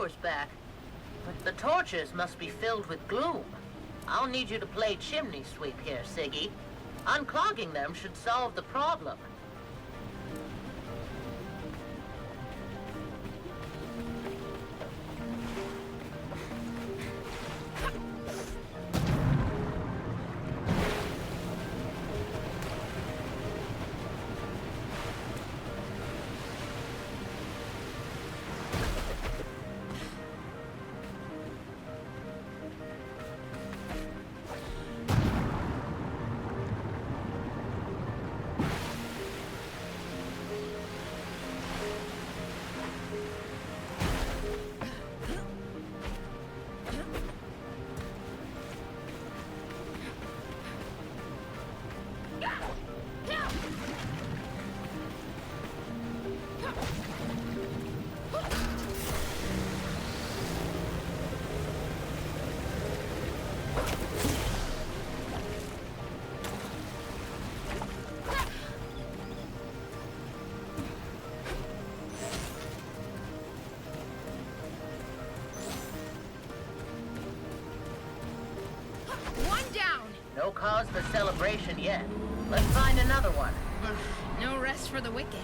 power's back. But the torches must be filled with gloom. I'll need you to play chimney sweep here, Siggy. Unclogging them should solve the problem. No cause for celebration yet. Let's find another one. No rest for the wicked.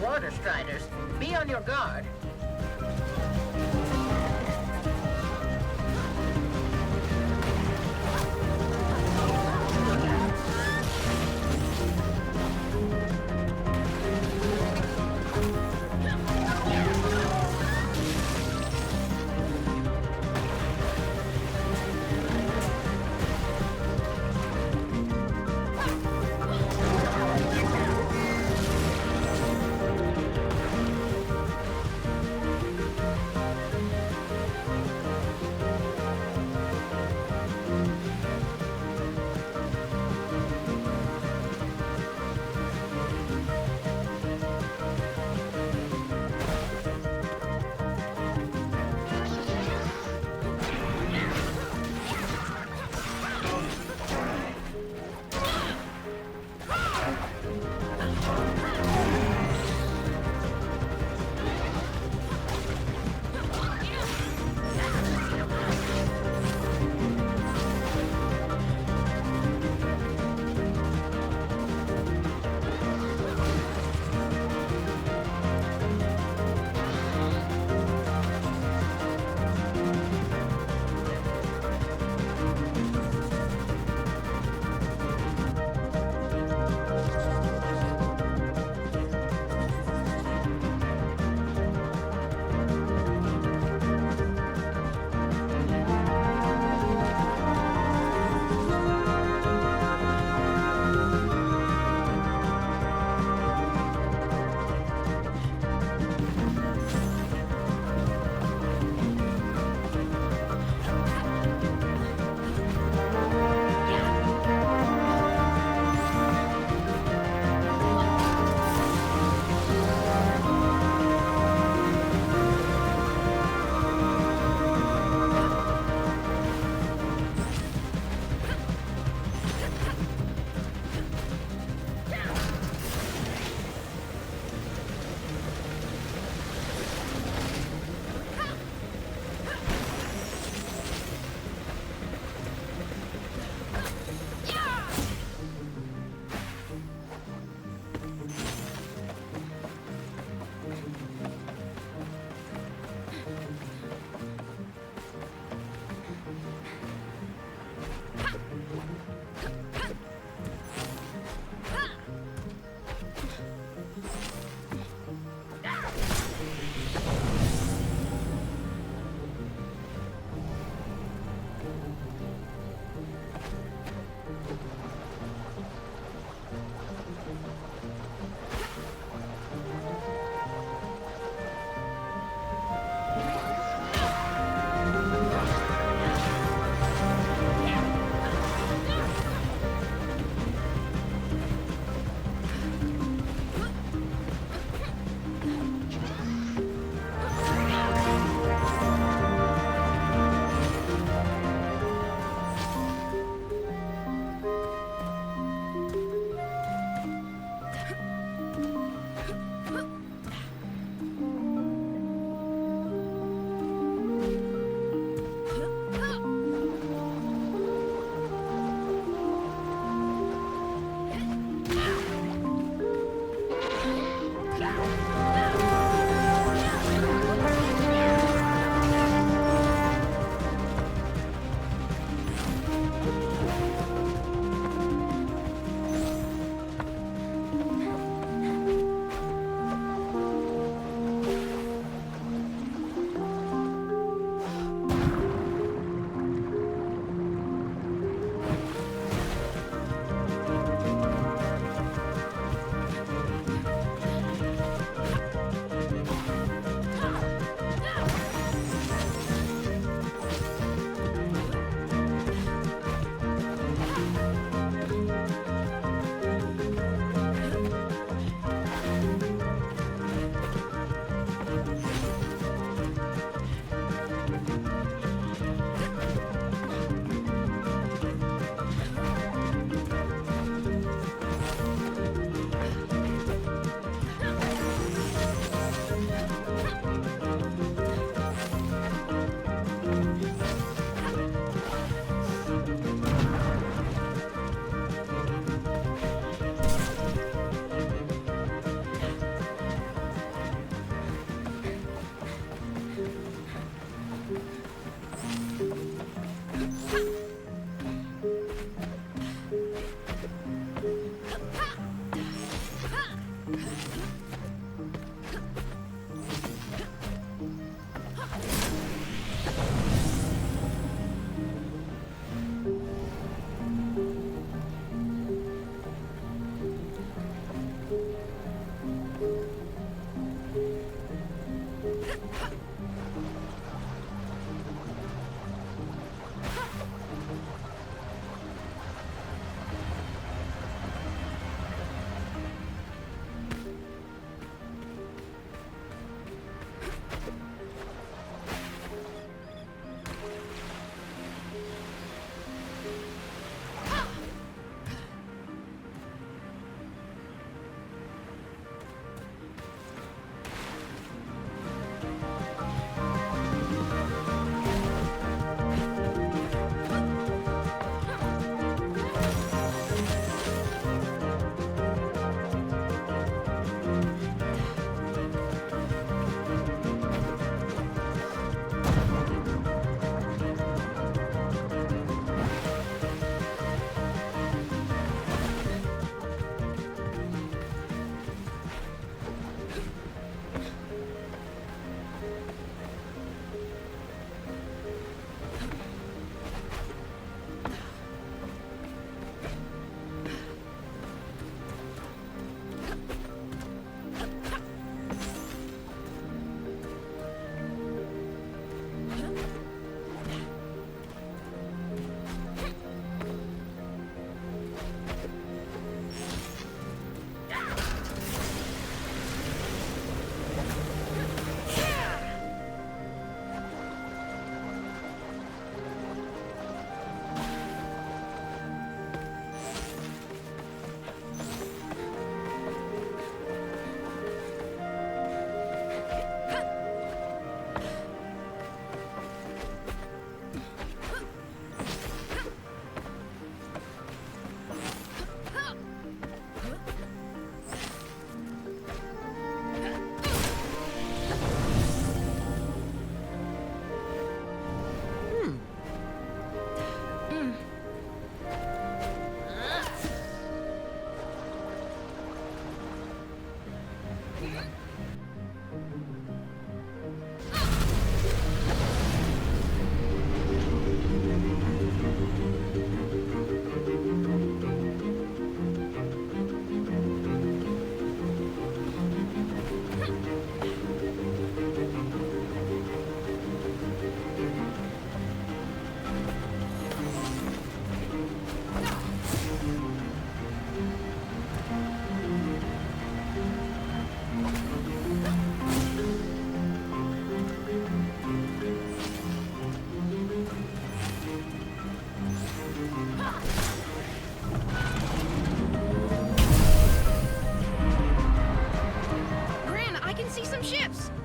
border striders. Be on your guard.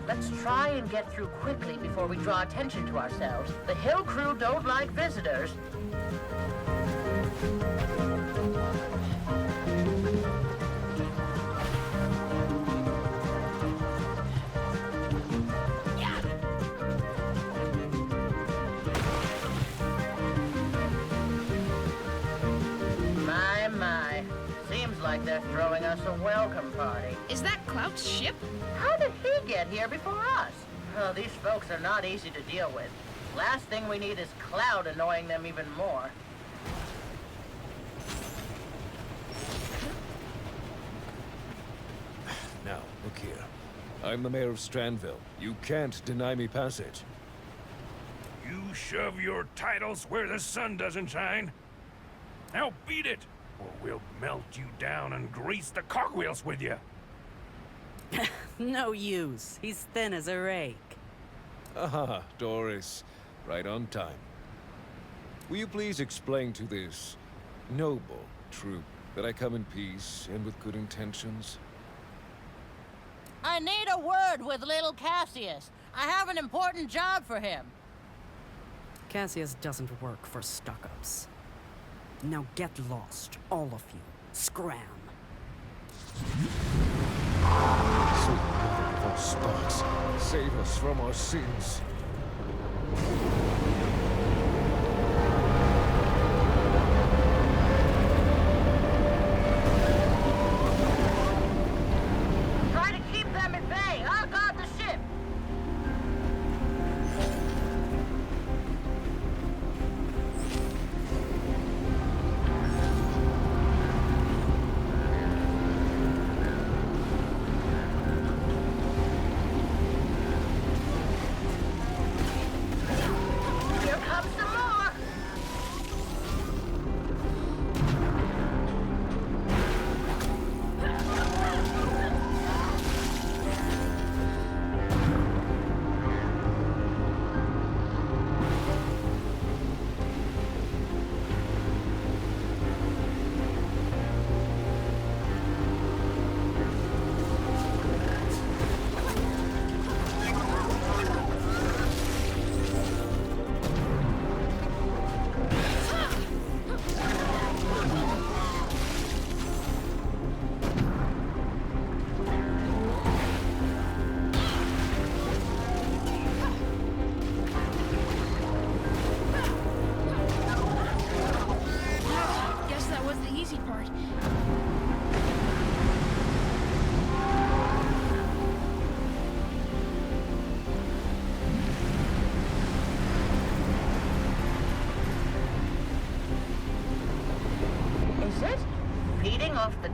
Let's try and get through quickly before we draw attention to ourselves. The hill crew don't like visitors. My. Seems like they're throwing us a welcome party. Is that Clout's ship? How did he get here before us? Oh, these folks are not easy to deal with. Last thing we need is Cloud annoying them even more. Now, look here. I'm the mayor of Strandville. You can't deny me passage. You shove your titles where the sun doesn't shine. Now beat it, or we'll melt you down and grease the cogwheels with you. No use. He's thin as a rake. Aha, Doris. Right on time. Will you please explain to this noble troop that I come in peace and with good intentions? I need a word with little Cassius. I have an important job for him. Cassius doesn't work for stuck-ups. Now get lost, all of you. Scram. Sweet mother of all spots, save us from our sins. Try to keep them at bay. I'll guard the ship.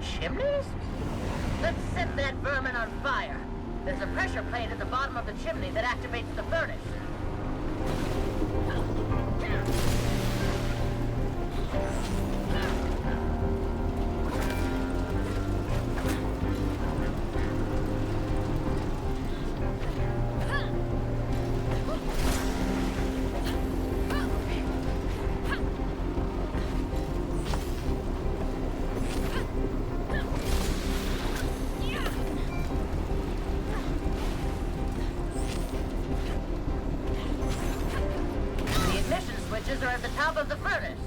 chimneys? Let's set that vermin on fire. There's a pressure plate at the bottom of the chimney that activates the furnace. The ignition switches are at the top of the furnace.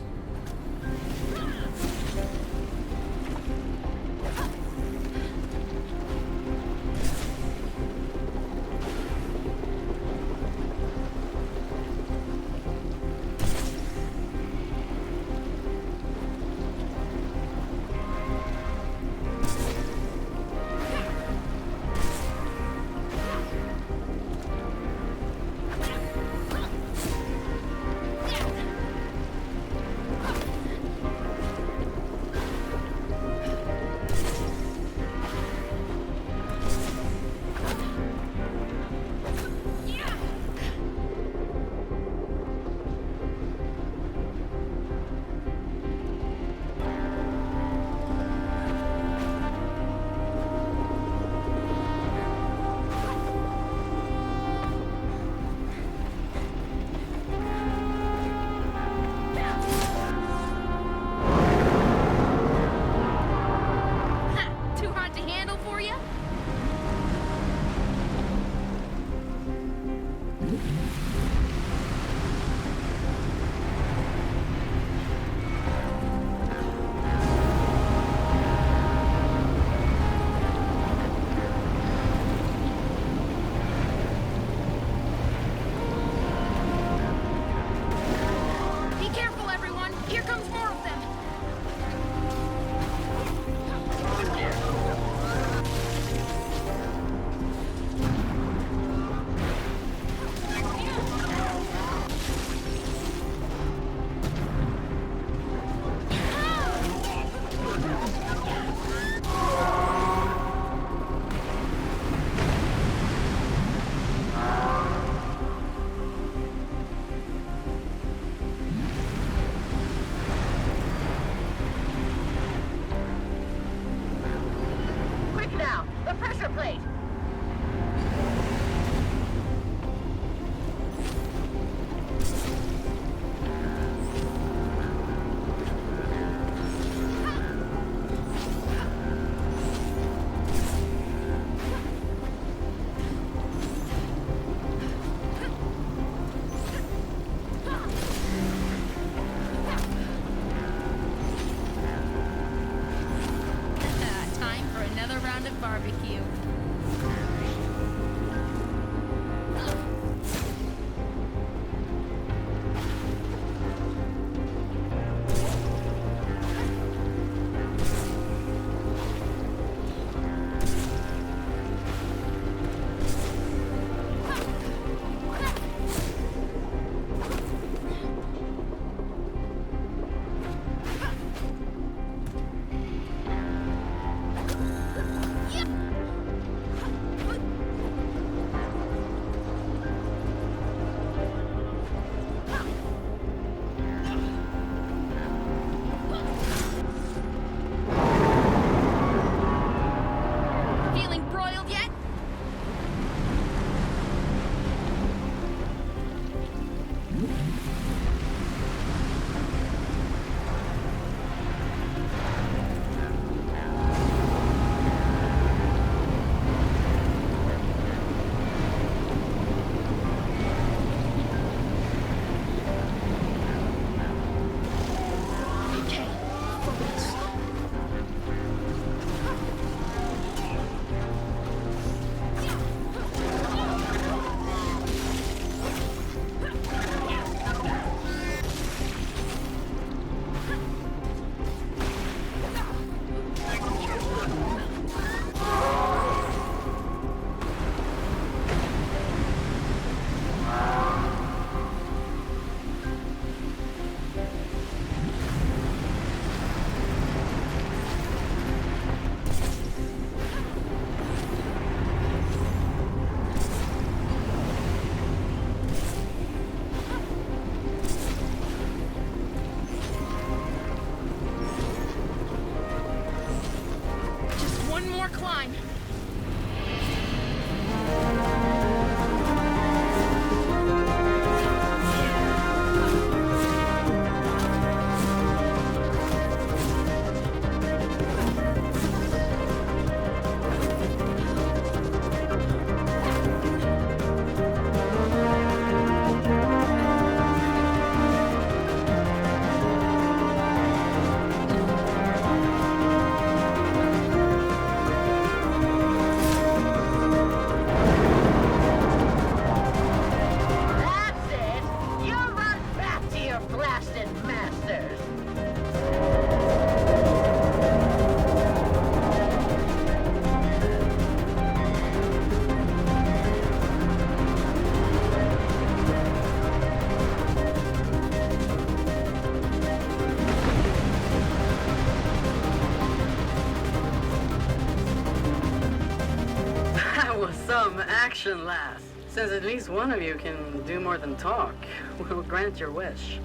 shouldn't last. Since at least one of you can do more than talk, we'll grant your wish.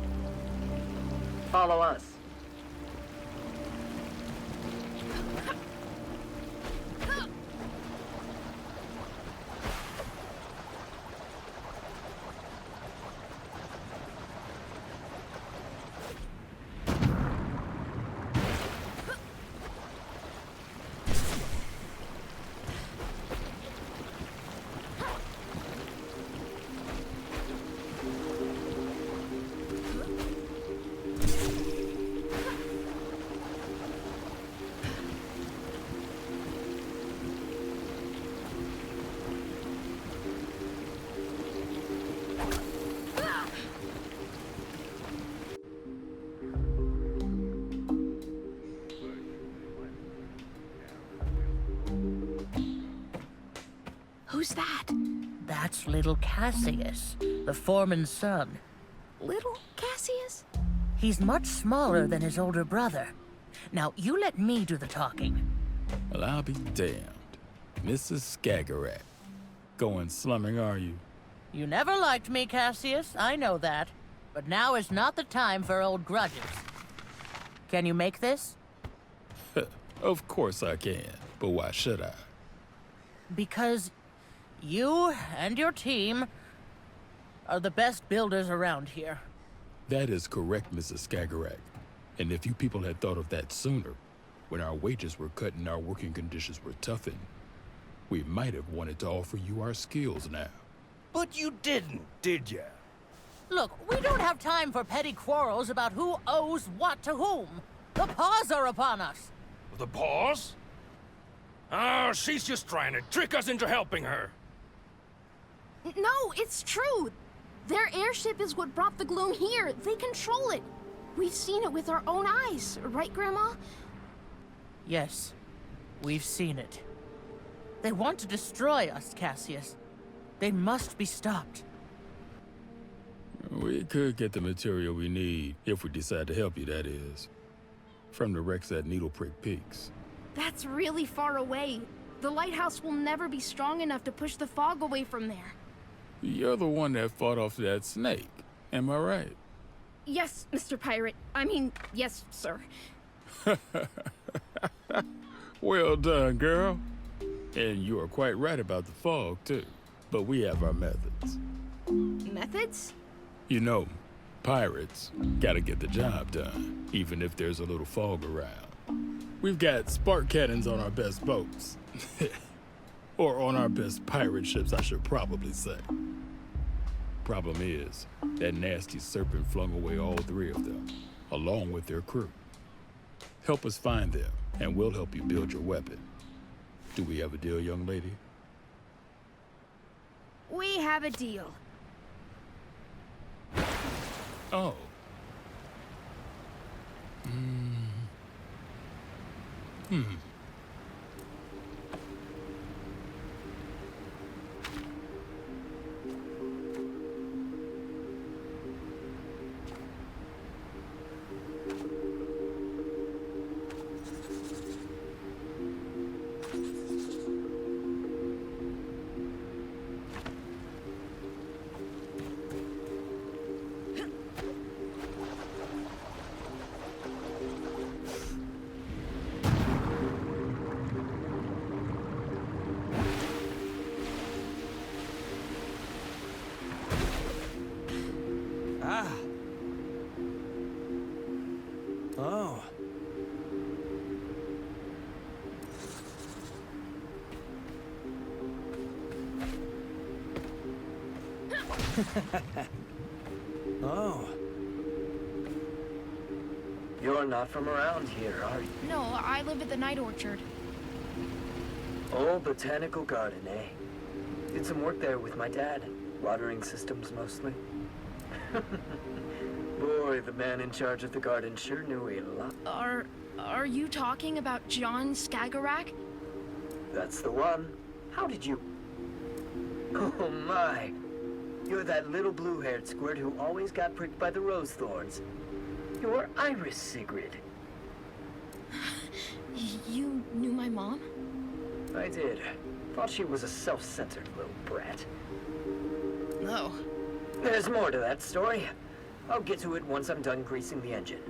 Follow us. Who's that? That's little Cassius, the foreman's son. Little Cassius? He's much smaller than his older brother. Now, you let me do the talking. Well, I'll be damned. Mrs. Skagerrak. Going slumming, are you? You never liked me, Cassius, I know that. But now is not the time for old grudges. Can you make this? Of course I can, but why should I? Because you and your team are the best builders around here. That is correct, Mrs. Skagerrak. And if you people had thought of that sooner, when our wages were cut and our working conditions were toughened, we might have wanted to offer you our skills now. But you didn't, did ya? Look, we don't have time for petty quarrels about who owes what to whom. The paws are upon us. The paws? Oh, she's just trying to trick us into helping her. No, it's true. Their airship is what brought the gloom here. They control it. We've seen it with our own eyes, right, Grandma? Yes, we've seen it. They want to destroy us, Cassius. They must be stopped. We could get the material we need, if we decide to help you, that is. From the wrecks at Needle Prick Peaks. That's really far away. The lighthouse will never be strong enough to push the fog away from there. You're the one that fought off that snake, am I right? Yes, Mr. Pirate. I mean, yes, sir. Well done, girl. And you are quite right about the fog, too. But we have our methods. Methods? You know, pirates gotta get the job done, even if there's a little fog around. We've got spark cannons on our best boats. Or on our best pirate ships, I should probably say. Problem is, that nasty serpent flung away all three of them, along with their crew. Help us find them, and we'll help you build your weapon. Do we have a deal, young lady? We have a deal. Oh. Ah. Oh. Oh. You're not from around here, are you? No, I live at the Night Orchard. Old botanical garden, eh? Did some work there with my dad. Watering systems, mostly. Boy, the man in charge of the garden sure knew a lot. Are you talking about John Skagerrak? That's the one. How did you... Oh my. You're that little blue-haired squirt who always got pricked by the rose thorns. You're Iris, Sigrid. You knew my mom? I did. Thought she was a self-centered little brat. No. There's more to that story. I'll get to it once I'm done greasing the engine.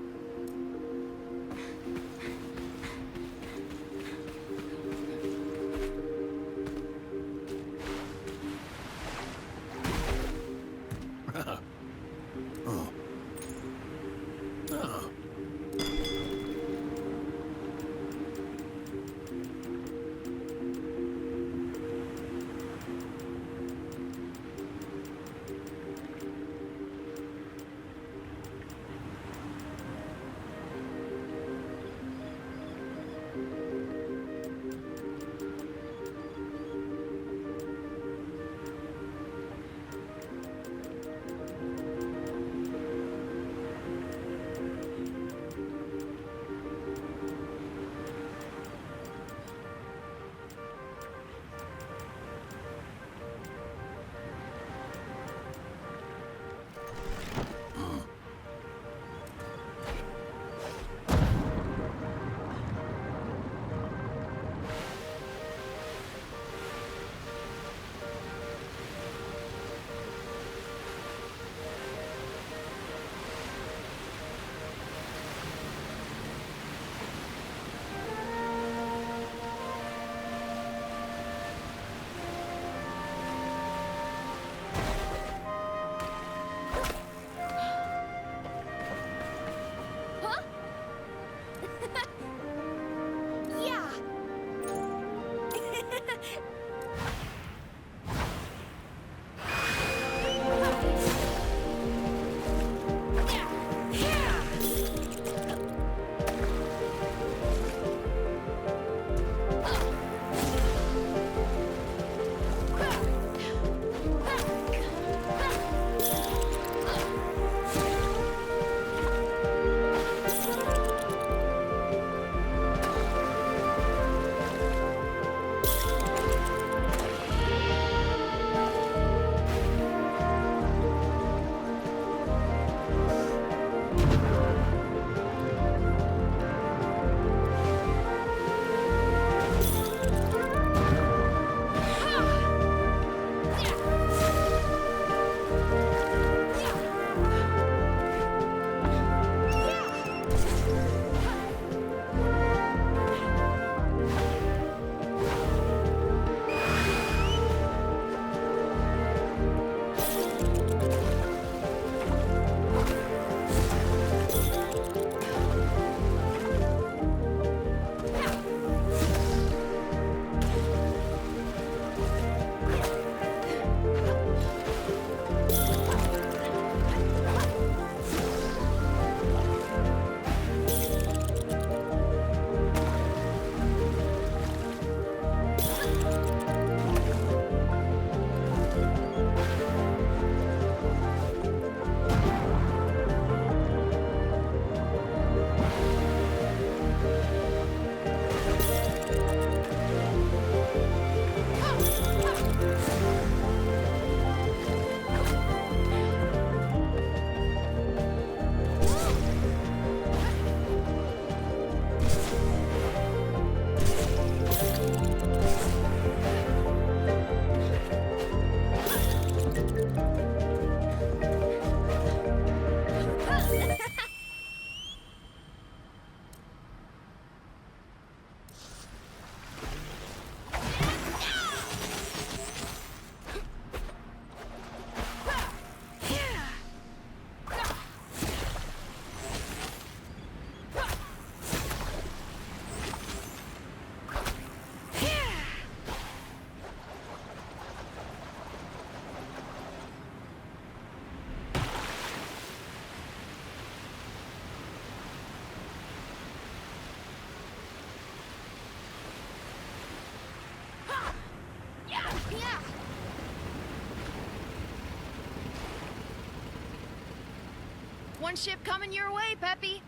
One ship coming your way, Peppy.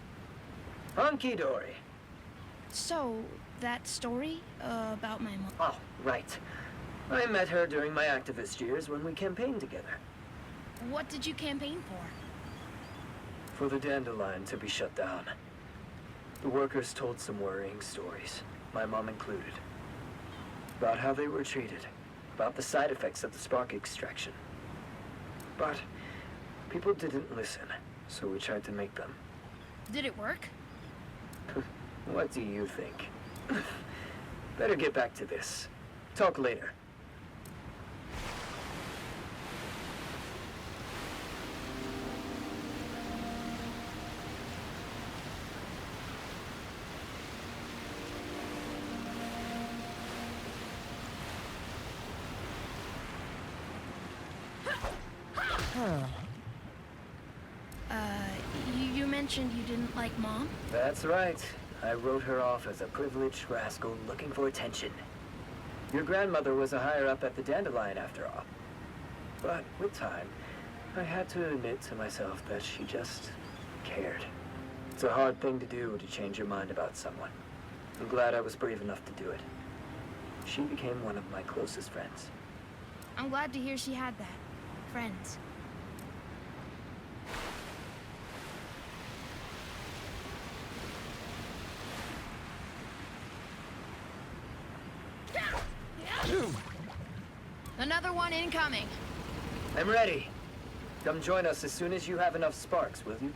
Hunky dory. So, that story about my mom. Oh, right. I met her during my activist years when we campaigned together. What did you campaign for? For the Dandelion to be shut down. The workers told some worrying stories, my mom included. about how they were treated, about the side effects of the spark extraction. But people didn't listen, so we tried to make them. Did it work? What do you think? Better get back to this. Talk later. You mentioned you didn't like Mom? That's right. I wrote her off as a privileged rascal looking for attention. Your grandmother was a higher-up at the Dandelion, after all. But with time, I had to admit to myself that she just cared. It's a hard thing to do, to change your mind about someone. I'm glad I was brave enough to do it. She became one of my closest friends. I'm glad to hear she had that. Friends. Another one incoming. I'm ready. Come join us as soon as you have enough sparks, will you?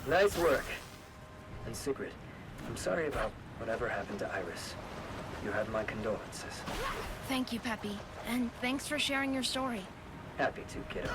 Nice work. And Sigrid, I'm sorry about whatever happened to Iris. You have my condolences. Thank you, Peppy. And thanks for sharing your story. Happy to, kiddo.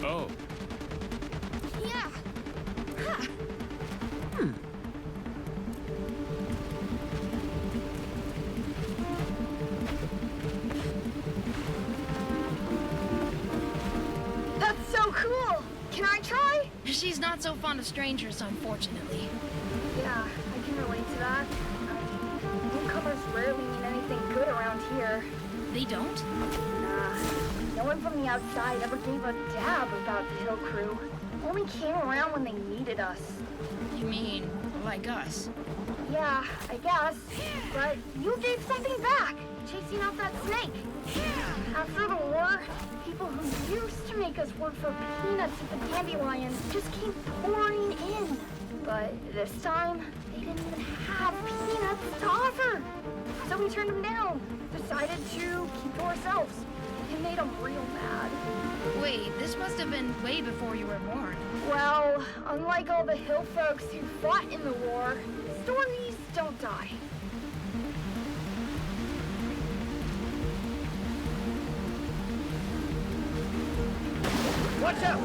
Oh, Yeah. Ha. That's so cool! Can I try? She's not so fond of strangers, unfortunately. Yeah, I can relate to that. Newcomers rarely mean anything good around here. They don't? Nah, no one from the outside ever gave a dab about the Hill Crew. Only came around when they needed us. You mean, like us? Yeah, I guess. But you gave something back, chasing out that snake. After the war, people who used to make us work for peanuts at the Dandelion just came pouring in. But this time, they didn't even have peanuts to offer. So we turned them down, decided to keep to ourselves. It made them real mad. Wait, this must have been way before you were born. Well, unlike all the hill folks who fought in the war, stories don't die. Watch out!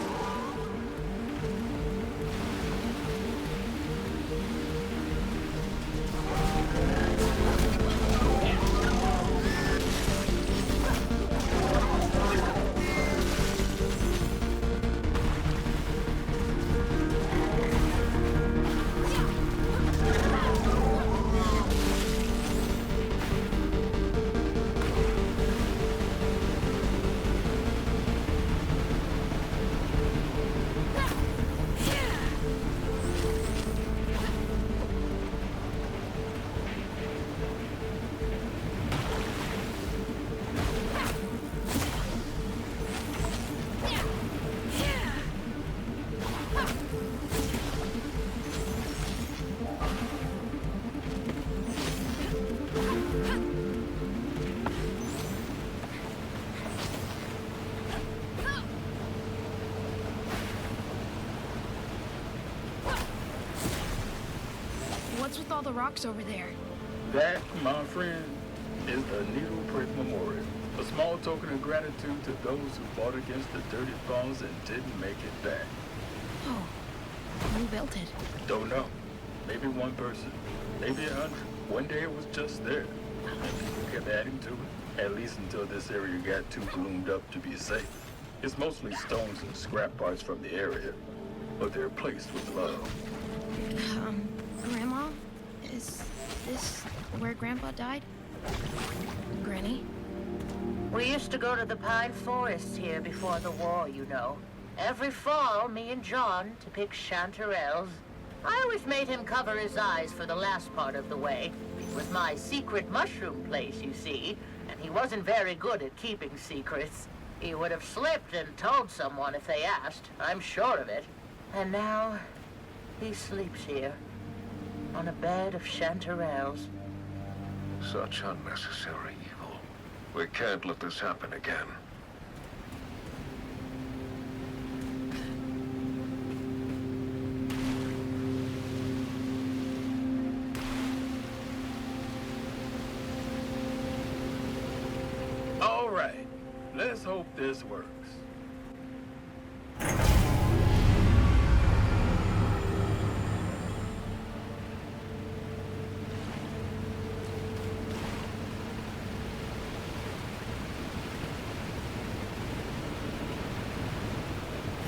What's with all the rocks over there? that, my friend, is the Needle Prick Memorial. A small token of gratitude to those who fought against the Dirty Paws and didn't make it back. Oh, who built it? Don't know. Maybe one person. Maybe 100. One day it was just there. And people kept adding to it. At least until this area got too gloomed up to be safe. It's mostly stones and scrap parts from the area. But they're placed with love. Grandma? Is this where Grandpa died? Granny? We used to go to the pine forests here before the war, you know. Every fall, me and John, to pick chanterelles. I always made him cover his eyes for the last part of the way. It was my secret mushroom place, you see, and he wasn't very good at keeping secrets. He would have slipped and told someone if they asked, I'm sure of it. And now, he sleeps here, on a bed of chanterelles. Such unnecessary evil. We can't let this happen again. All right, let's hope this works.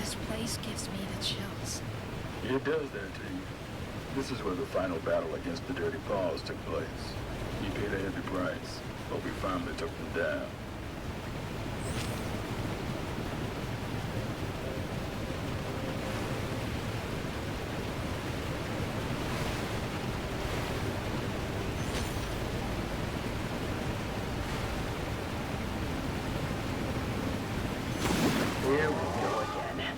This place gives me the chills. It does that to you. This is where the final battle against the Dirty Paws took place. He paid a heavy price, but we finally took them down. Here we go again.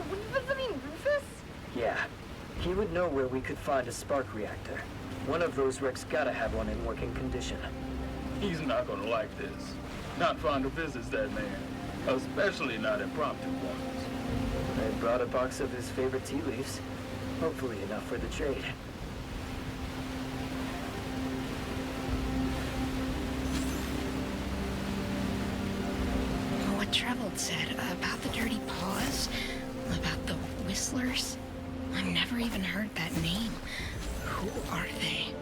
Are we visiting Rufus? Yeah. He would know where we could find a spark reactor. One of those wrecks gotta have one in working condition. He's not gonna like this. Not fond of visits, that man. Especially not impromptu ones. I brought a box of his favorite tea leaves. Hopefully enough for the trade. What Troubled said about the dirty paws, about the whistlers. I've never even heard that name. Who are they?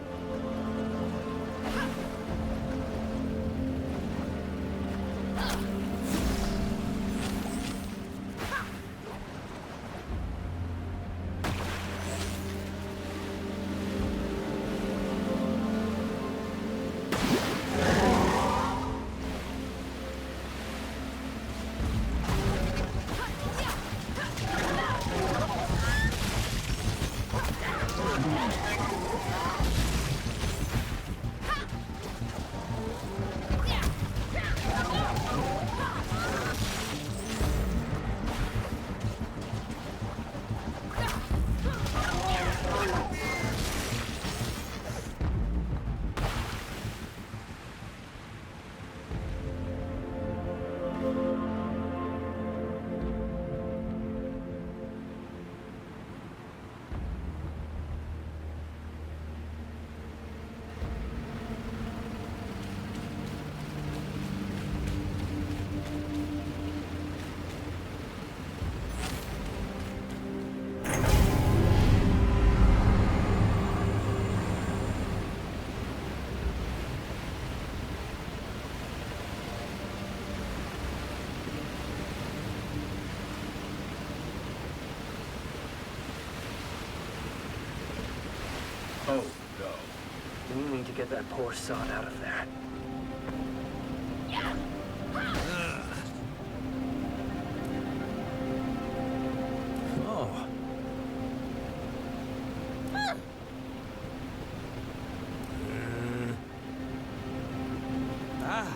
Oh, no. We need to get that poor sod out of there. Oh. Ah.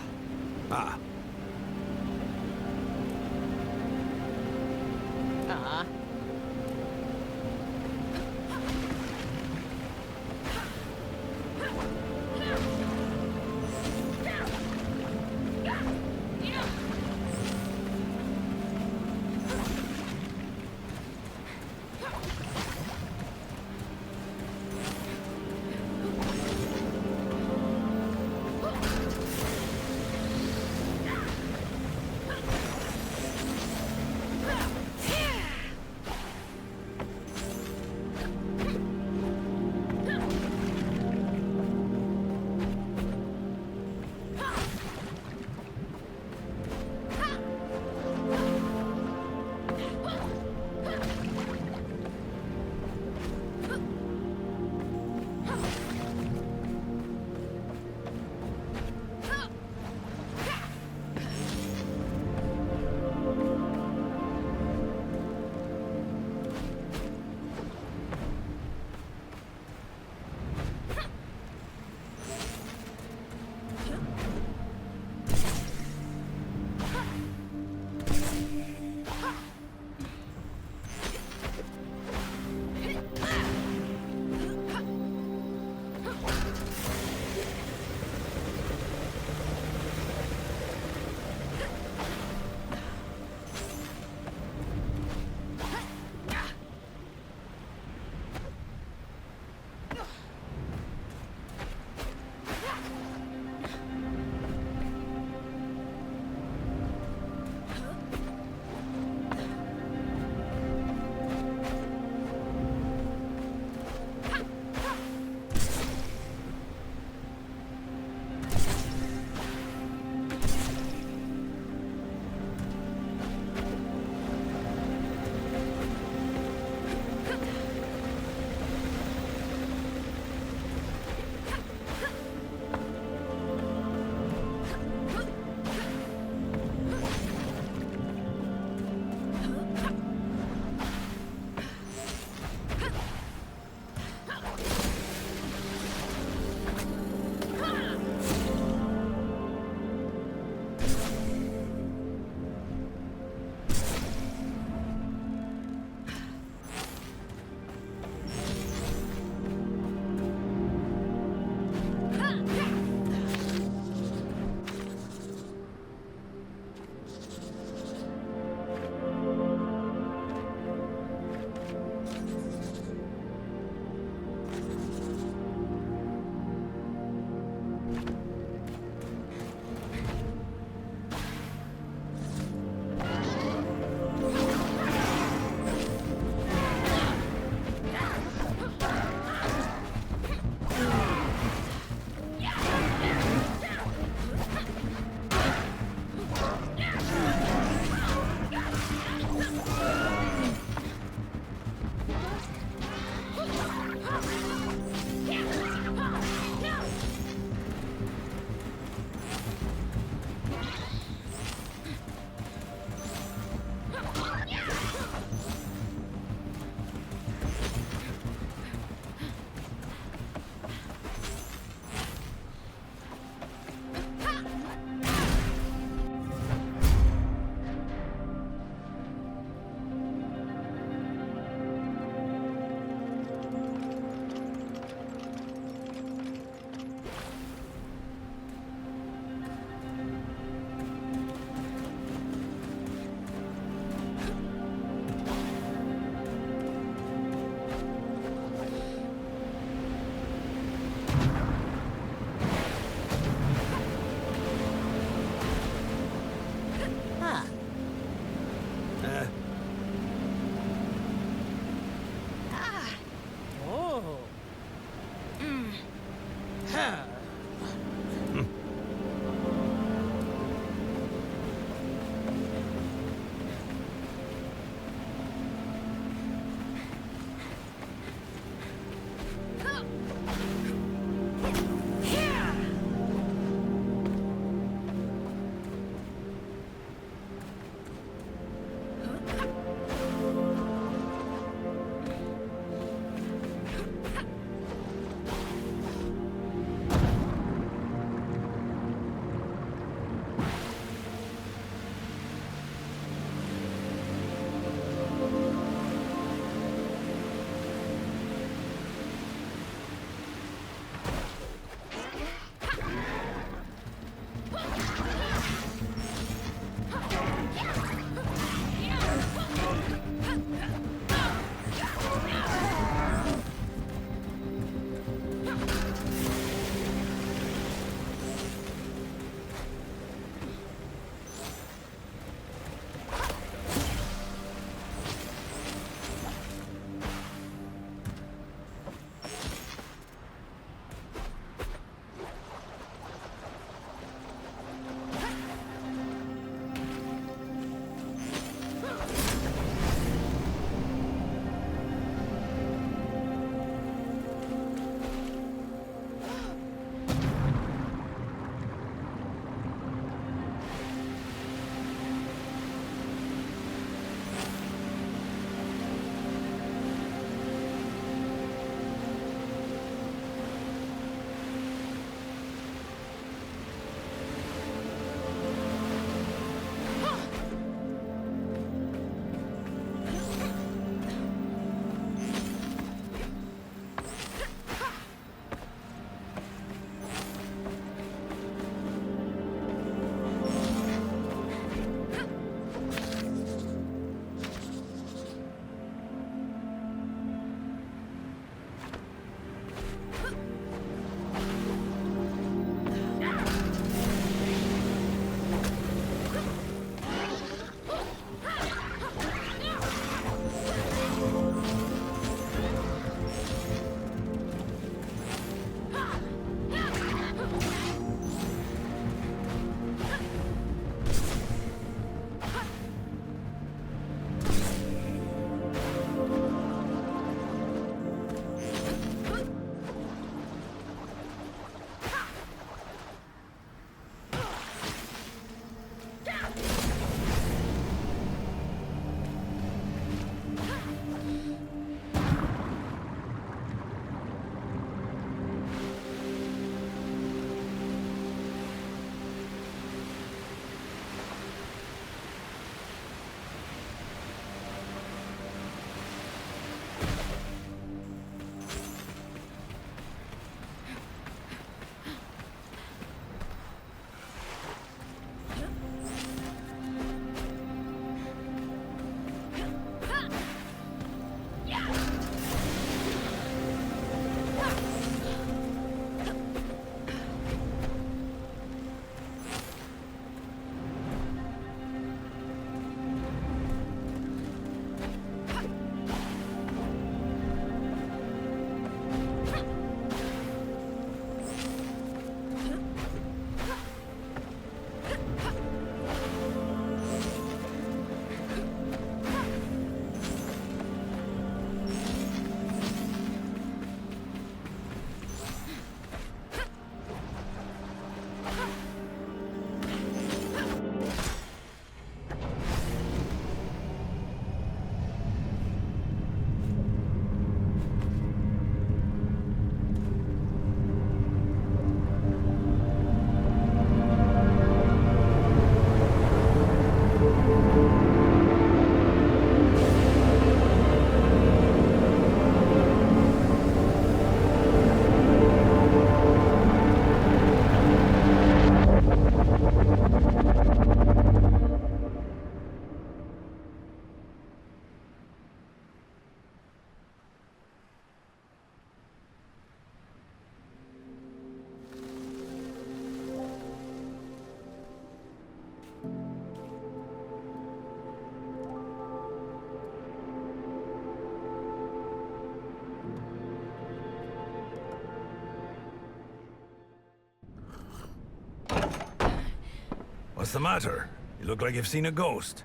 the matter? You look like you've seen a ghost.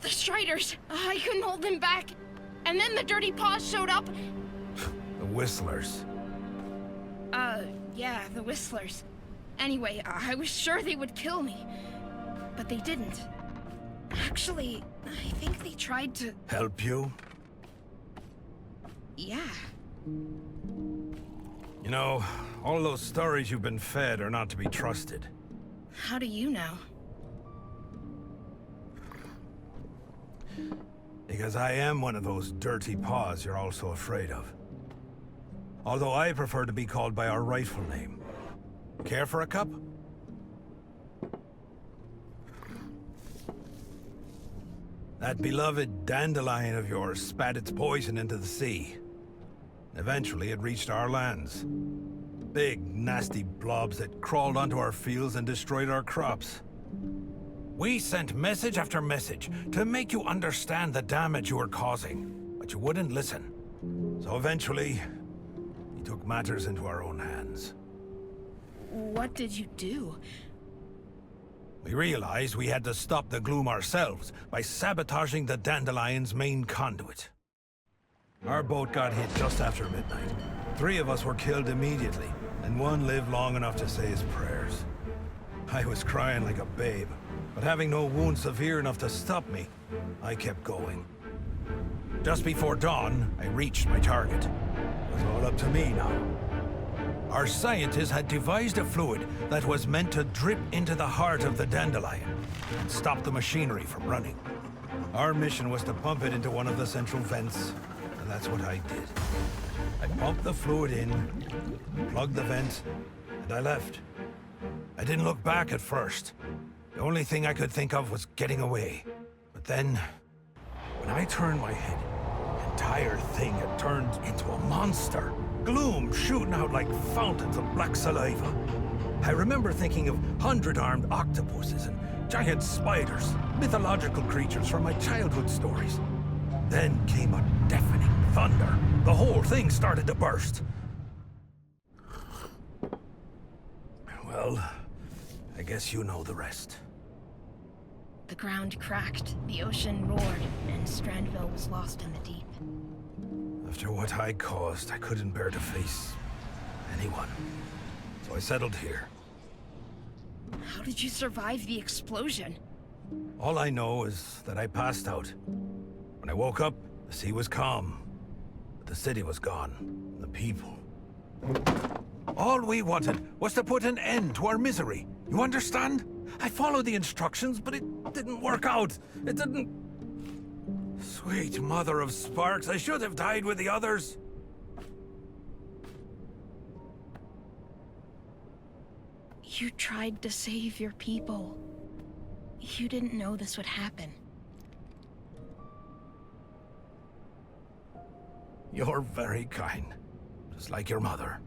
The Striders! I couldn't hold them back. And then the Dirty Paws showed up. The Whistlers. Yeah, the Whistlers. Anyway, I was sure they would kill me. But they didn't. Actually, I think they tried to... Help you? Yeah. You know, all those stories you've been fed are not to be trusted. How do you know? Because I am one of those dirty paws you're all so afraid of. Although I prefer to be called by our rightful name. Care for a cup? That beloved dandelion of yours spat its poison into the sea. Eventually, it reached our lands. Big, nasty blobs that crawled onto our fields and destroyed our crops. We sent message after message to make you understand the damage you were causing, but you wouldn't listen. So eventually, we took matters into our own hands. What did you do? We realized we had to stop the gloom ourselves by sabotaging the Dandelion's main conduit. Our boat got hit just after midnight. 3 of us were killed immediately, and 1 lived long enough to say his prayers. I was crying like a babe, but having no wound severe enough to stop me, I kept going. Just before dawn, I reached my target. It was all up to me now. Our scientists had devised a fluid that was meant to drip into the heart of the dandelion and stop the machinery from running. Our mission was to pump it into one of the central vents, and that's what I did. I pumped the fluid in, plugged the vent, and I left. I didn't look back at first. The only thing I could think of was getting away. But then, when I turned my head, the entire thing had turned into a monster. Gloom shooting out like fountains of black saliva. I remember thinking of 100-armed octopuses and giant spiders, mythological creatures from my childhood stories. Then came a deafening thunder. The whole thing started to burst. Well, I guess you know the rest. The ground cracked, the ocean roared, and Strandville was lost in the deep. After what I caused, I couldn't bear to face anyone. So I settled here. How did you survive the explosion? All I know is that I passed out. When I woke up, the sea was calm. But the city was gone. And the people. All we wanted was to put an end to our misery. You understand? I followed the instructions, but it didn't work out. It didn't... Sweet mother of sparks, I should have died with the others. You tried to save your people. You didn't know this would happen. You're very kind. Just like your mother.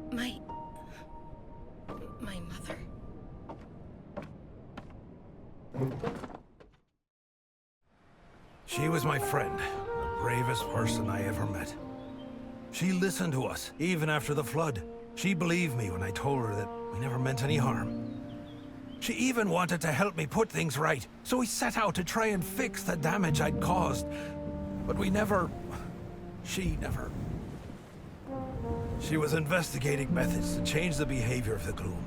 My mother? She was my friend, the bravest person I ever met. She listened to us, even after the flood. She believed me when I told her that we never meant any harm. She even wanted to help me put things right, so we set out to try and fix the damage I'd caused. But we never... She never... She was investigating methods to change the behavior of the gloom.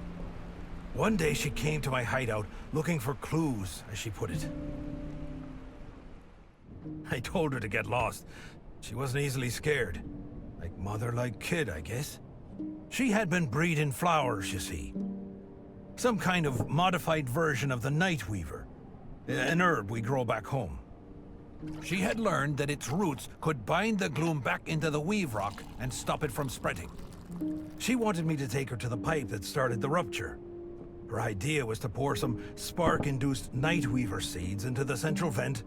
One day she came to my hideout looking for clues, as she put it. I told her to get lost. She wasn't easily scared. Like mother, like kid, I guess. She had been breeding flowers, you see. Some kind of modified version of the night weaver. An herb we grow back home. She had learned that its roots could bind the gloom back into the weave rock and stop it from spreading. She wanted me to take her to the pipe that started the rupture. Her idea was to pour some spark-induced night weaver seeds into the central vent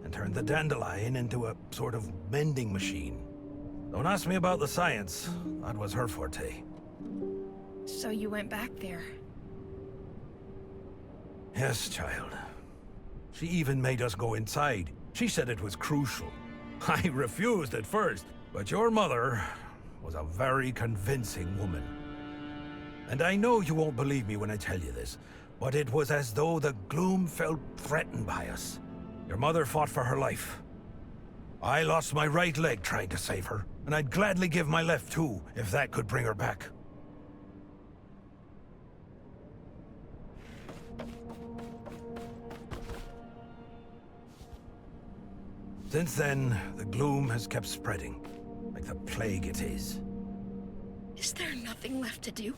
and turn the dandelion into a sort of mending machine. Don't ask me about the science. That was her forte. So you went back there? Yes, child. She even made us go inside. She said it was crucial. I refused at first, but your mother was a very convincing woman. And I know you won't believe me when I tell you this, But it was as though the gloom felt threatened by us. Your mother fought for her life. I lost my right leg trying to save her, and I'd gladly give my left too, if that could bring her back. Since then, the gloom has kept spreading, like the plague it is. Is there nothing left to do?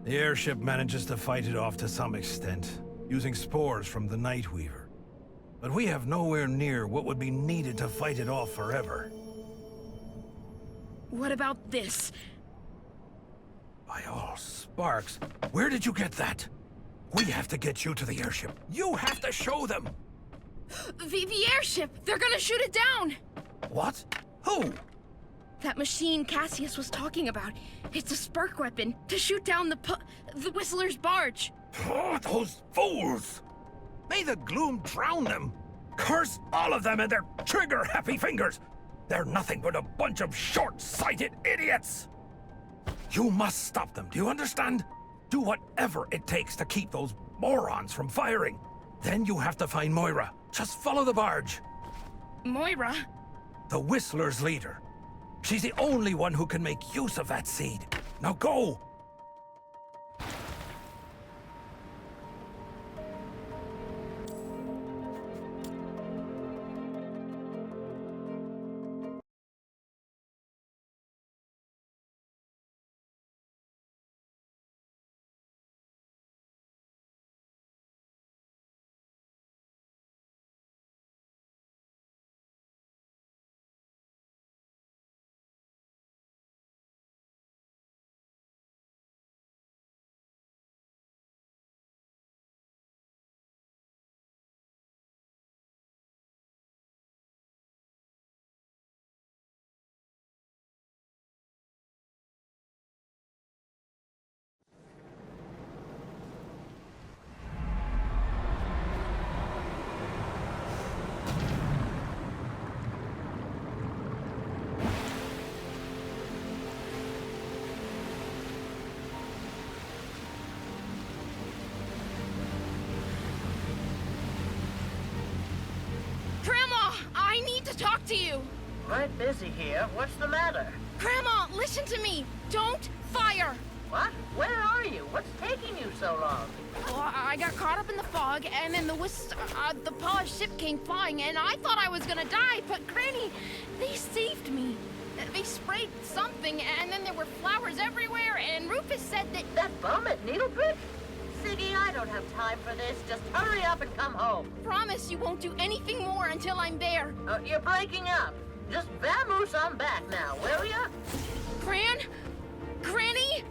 The airship manages to fight it off to some extent, using spores from the Nightweaver. But we have nowhere near what would be needed to fight it off forever. What about this? By all sparks, where did you get that? We have to get you to the airship. You have to show them! The airship! They're gonna shoot it down! What? Who? That machine Cassius was talking about. It's a spark weapon to shoot down the Whistler's barge. Oh, those fools! May the gloom drown them! Curse all of them and their trigger-happy fingers! They're nothing but a bunch of short-sighted idiots! You must stop them, do you understand? Do whatever it takes to keep those morons from firing. Then you have to find Moira. Just follow the barge. Moira? The Whistler's leader. She's the only one who can make use of that seed. Now go! Grandma! I need to talk to you! Quite busy here. What's the matter? Grandma, listen to me! Don't fire! What? Where are you? What's taking you so long? Well, I got caught up in the fog, and then the polished ship came flying, and I thought I was gonna die, but Granny, they saved me. They sprayed something, and then there were flowers everywhere, and Rufus said that... That bum at Needlebridge? Siggy, I don't have time for this. Just hurry up and come home. Promise you won't do anything more until I'm there. You're breaking up. Just vamoose on back now, will ya? Granny?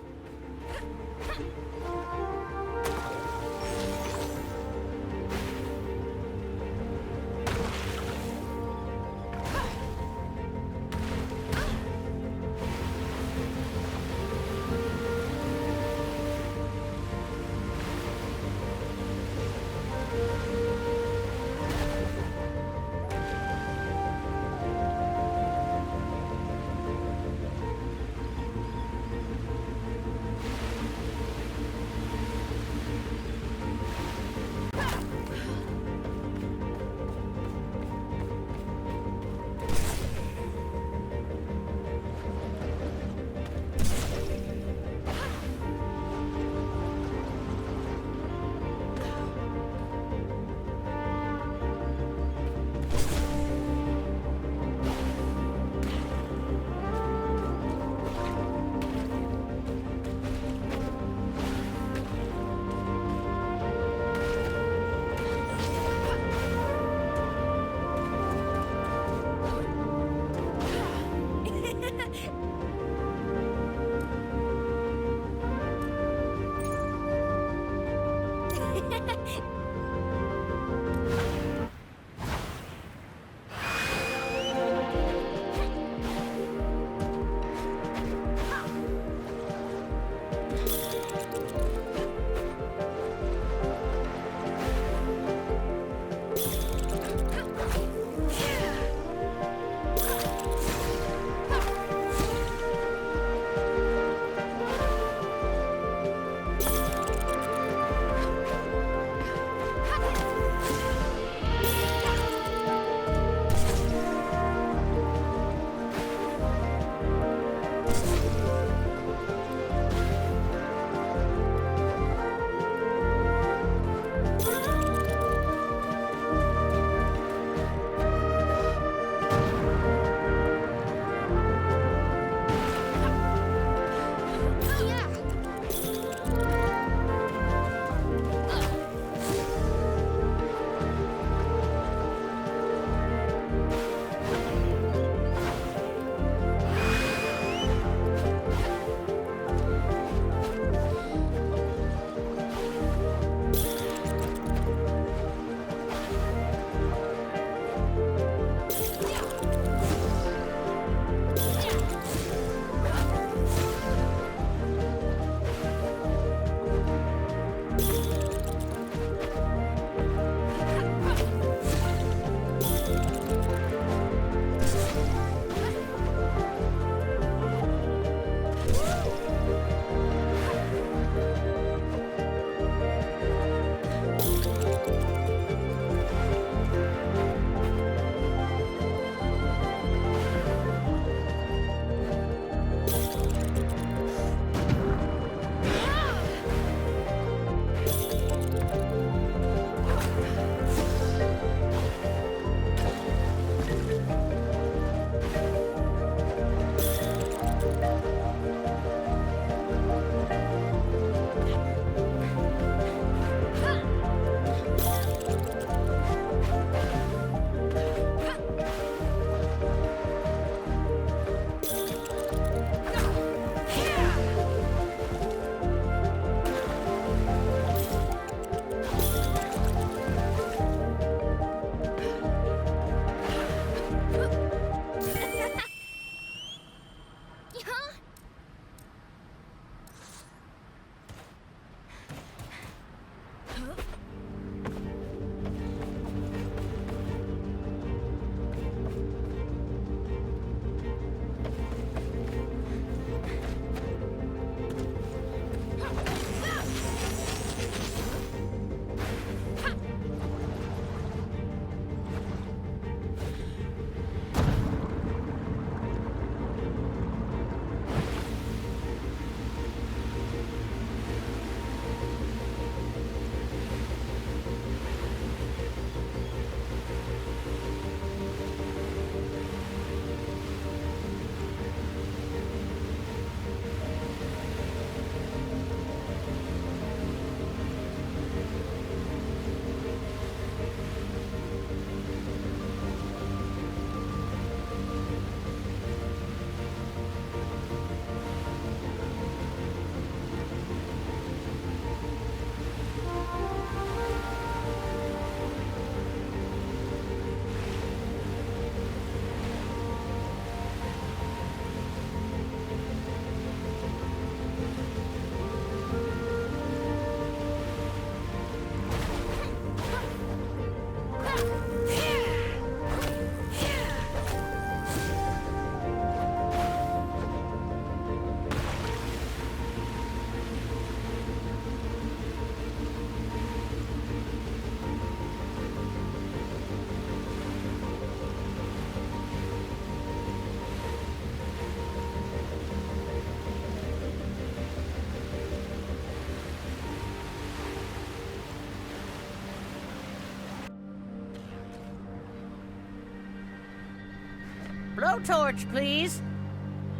Blowtorch, please.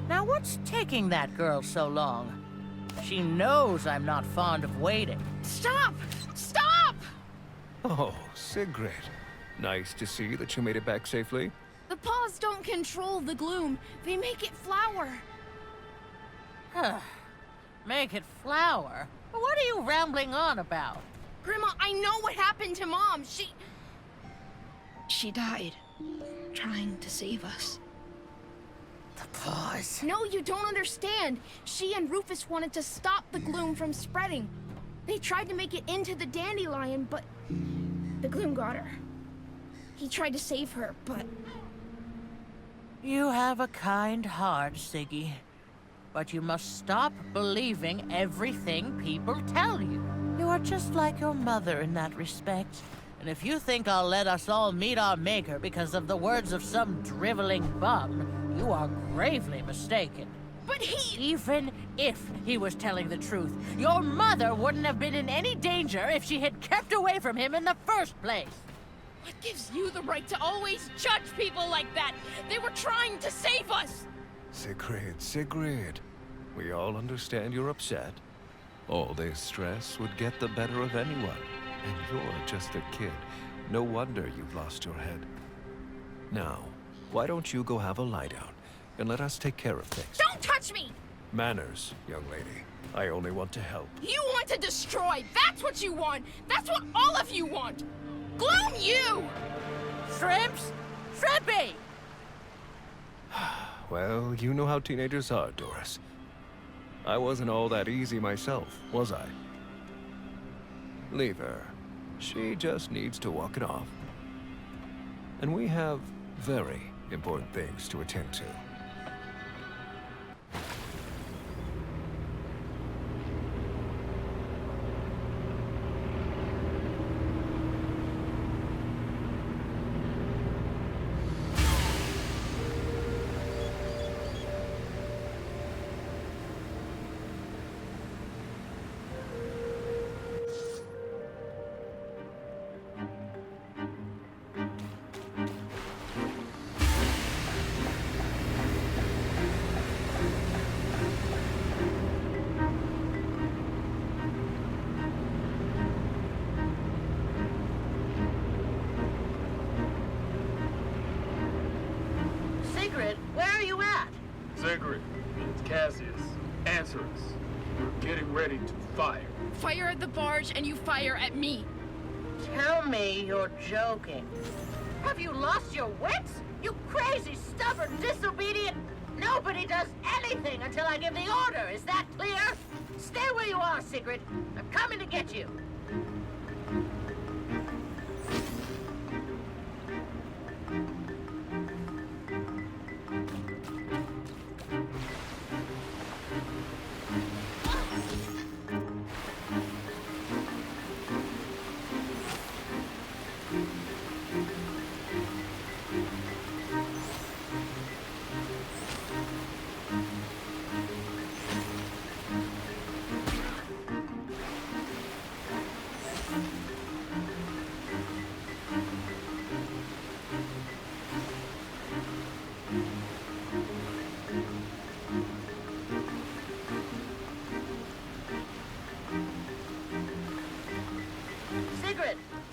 Now, what's taking that girl so long? She knows I'm not fond of waiting. Stop! Stop! Oh, Sigrid. Nice to see that you made it back safely. The paws don't control the gloom. They make it flower. Make it flower? What are you rambling on about? Grandma, I know what happened to Mom. She died, trying to save us. The paws. No, you don't understand. She and Rufus wanted to stop the gloom from spreading. They tried to make it into the dandelion, but the gloom got her. He tried to save her, but... You have a kind heart, Siggy. But you must stop believing everything people tell you. You are just like your mother in that respect. And if you think I'll let us all meet our maker because of the words of some driveling bum, you are gravely mistaken. But he... Even if he was telling the truth, your mother wouldn't have been in any danger if she had kept away from him in the first place. What gives you the right to always judge people like that? They were trying to save us! Sigrid. We all understand you're upset. All this stress would get the better of anyone. And you're just a kid. No wonder you've lost your head. Now, why don't you go have a lie down, and let us take care of things. Don't touch me! Manners, young lady. I only want to help. You want to destroy! That's what you want! That's what all of you want! Gloom you! Shrimps? Shrimpy! Well, you know how teenagers are, Doris. I wasn't all that easy myself, was I? Leave her. She just needs to walk it off. And we have very important things to attend to. Sigrid, where are you at? Sigrid, it's Cassius. Answer us. We're getting ready to fire. Fire at the barge and you fire at me. Tell me you're joking. Have you lost your wits? You crazy, stubborn, disobedient... Nobody does anything until I give the order. Is that clear? Stay where you are, Sigrid. I'm coming to get you.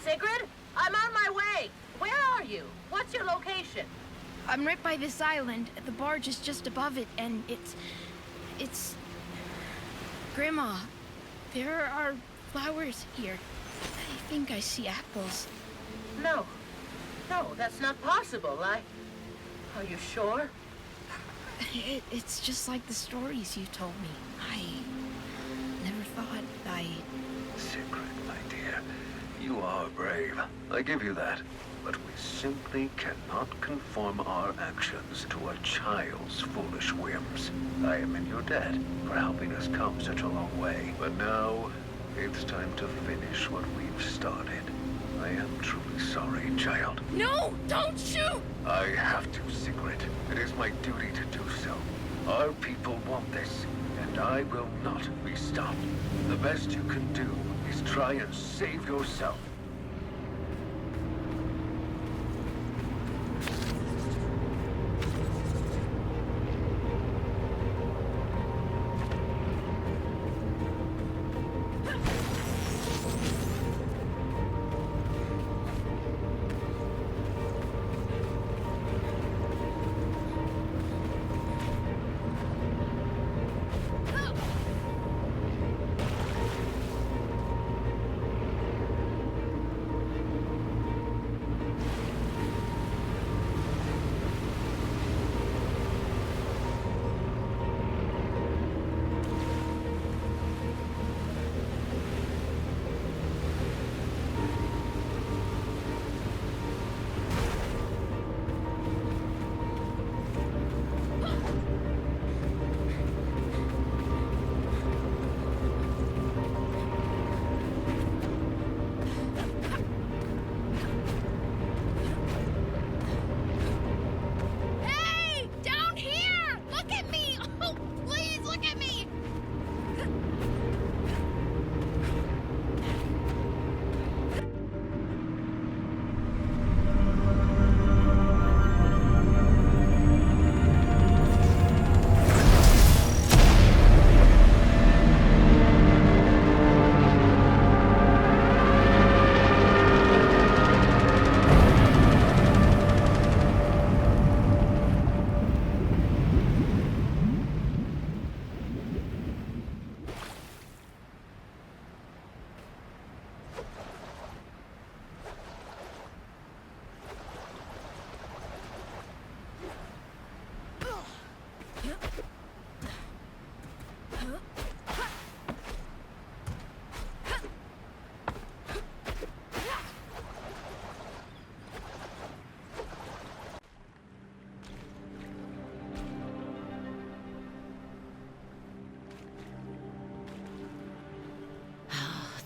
Sigrid, I'm on my way. Where are you? What's your location? I'm right by this island. The barge is just above it, and it's... Grandma, there are flowers here. I think I see apples. No, that's not possible. Are you sure? It's just like the stories you told me. I never thought Sigrid, my dear, you are brave. I give you that. But we simply cannot conform our actions to a child's foolish whims. I am in your debt for helping us come such a long way. But now, it's time to finish what we've started. I am truly sorry, child. No, don't shoot! I have to, Sigrid. It is my duty to do so. Our people want this, and I will not be stopped. The best you can do is try and save yourself.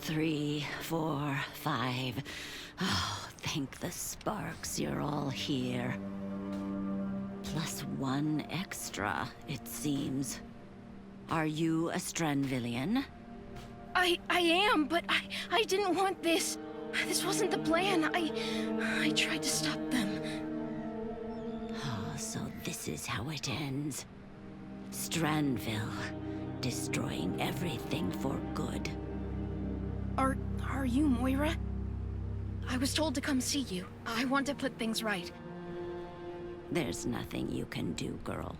3, 4, 5. Oh, thank the sparks you're all here. Plus 1 extra, it seems. Are you a Stranvillian? I am, but I didn't want this. This wasn't the plan. I tried to stop them. Oh, so this is how it ends. Stranville, destroying everything for good. Are you Moira? I was told to come see you. I want to put things right. There's nothing you can do, girl.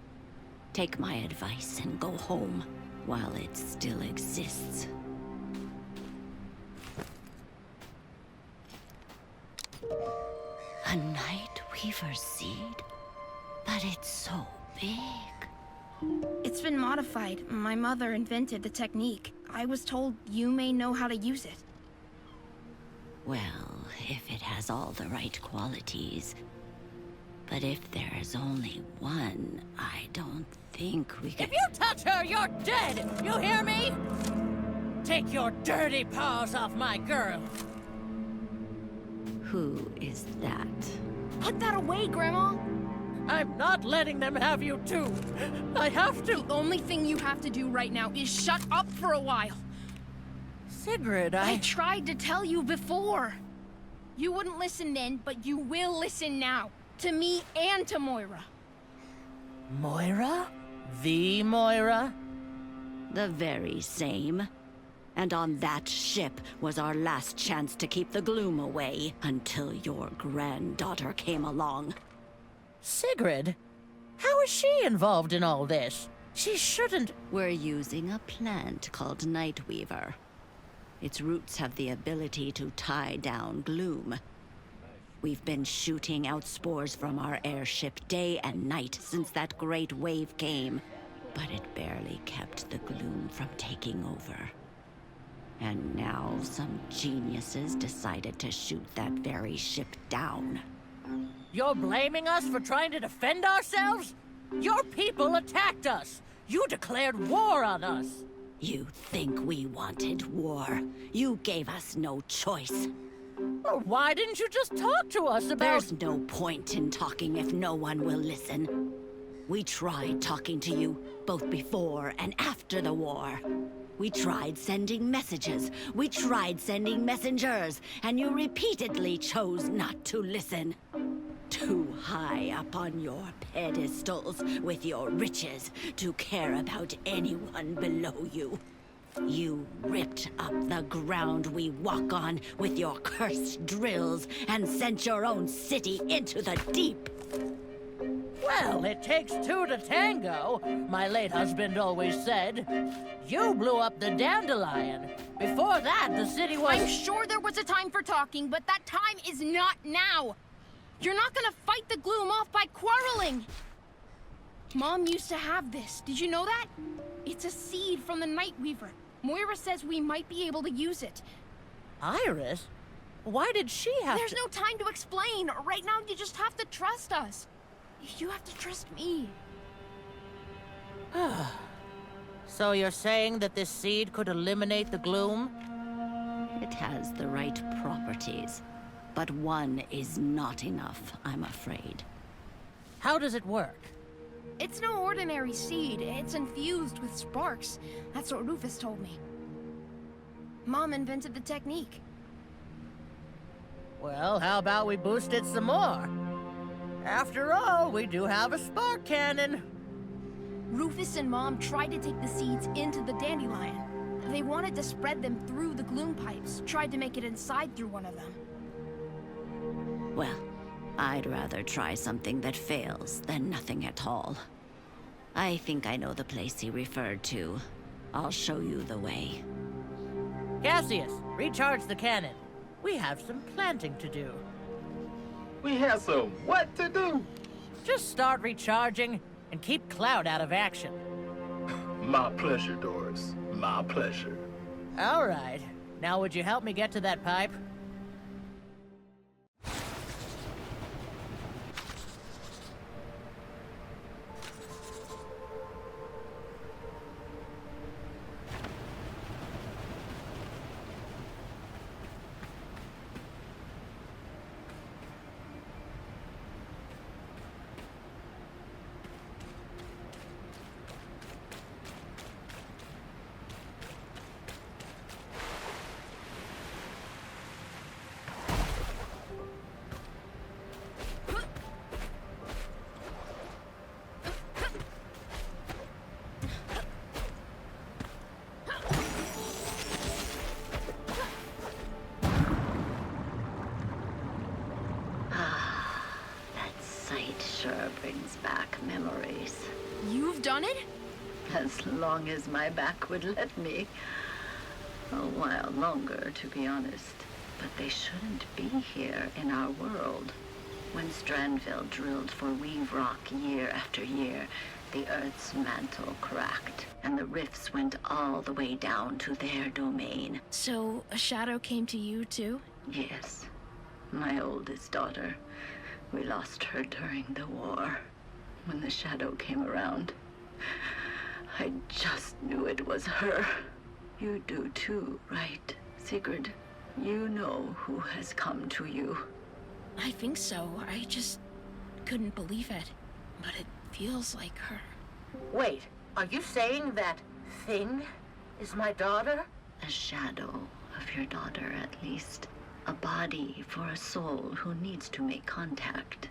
Take my advice and go home while it still exists. A Night Weaver seed? But it's so big. It's been modified. My mother invented the technique. I was told you may know how to use it. Well, if it has all the right qualities. But if there's only one, I don't think we can— If you touch her, you're dead! You hear me? Take your dirty paws off my girl! Who is that? Put that away, Grandma! I'm not letting them have you too! I have to! The only thing you have to do right now is shut up for a while. Sigrid, I tried to tell you before. You wouldn't listen then, but you will listen now. To me and to Moira. Moira? The Moira? The very same. And on that ship was our last chance to keep the gloom away until your granddaughter came along. Sigrid? How is she involved in all this? She shouldn't— We're using a plant called Nightweaver. Its roots have the ability to tie down gloom. We've been shooting out spores from our airship day and night since that great wave came, but it barely kept the gloom from taking over. And now some geniuses decided to shoot that very ship down. You're blaming us for trying to defend ourselves? Your people attacked us! You declared war on us! You think we wanted war? You gave us no choice. Well, why didn't you just talk to us about— There's no point in talking if no one will listen. We tried talking to you, both before and after the war. We tried sending messages. We tried sending messengers, and you repeatedly chose not to listen. Too high up on your pedestals with your riches to care about anyone below you. You ripped up the ground we walk on with your cursed drills and sent your own city into the deep. Well, it takes two to tango, my late husband always said. You blew up the Dandelion. Before that, the city was— I'm sure there was a time for talking, but that time is not now. You're not gonna fight the gloom off by quarreling. Mom used to have this. Did you know that? It's a seed from the Nightweaver. Moira says we might be able to use it. Iris? Why did she have There's no time to explain. Right now, you just have to trust us. You have to trust me. So you're saying that this seed could eliminate the gloom? It has the right properties, but one is not enough, I'm afraid. How does it work? It's no ordinary seed. It's infused with sparks. That's what Rufus told me. Mom invented the technique. Well, how about we boost it some more? After all, we do have a spark cannon. Rufus and Mom tried to take the seeds into the dandelion. They wanted to spread them through the gloom pipes, tried to make it inside through one of them. Well, I'd rather try something that fails than nothing at all. I think I know the place he referred to. I'll show you the way. Cassius, recharge the cannon. We have some planting to do. We have some what to do? Just start recharging and keep Cloud out of action. My pleasure, Doris. My pleasure. All right. Now would you help me get to that pipe? sure brings back memories. You've done it? As long as my back would let me. A while longer, to be honest. But they shouldn't be here in our world. When Strandville drilled for Weave Rock year after year, the Earth's mantle cracked, and the rifts went all the way down to their domain. So, a shadow came to you, too? Yes. My oldest daughter. We lost her during the war. When the shadow came around, I just knew it was her. You do too, right, Sigurd? You know who has come to you. I think so. I just couldn't believe it. But it feels like her. Wait, are you saying that thing is my daughter? A shadow of your daughter, at least. A body for a soul who needs to make contact.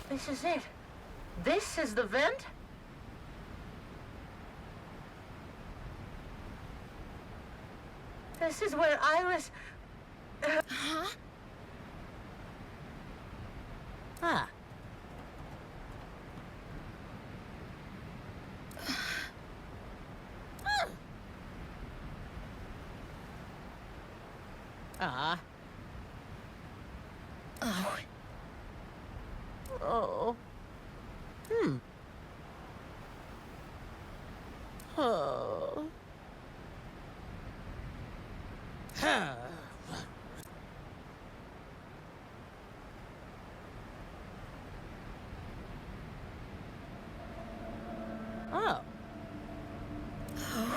This is it. This is the vent? This is where Iris... Huh? Huh. Ah. Oh. Oh. Oh. Huh. Oh. Oh.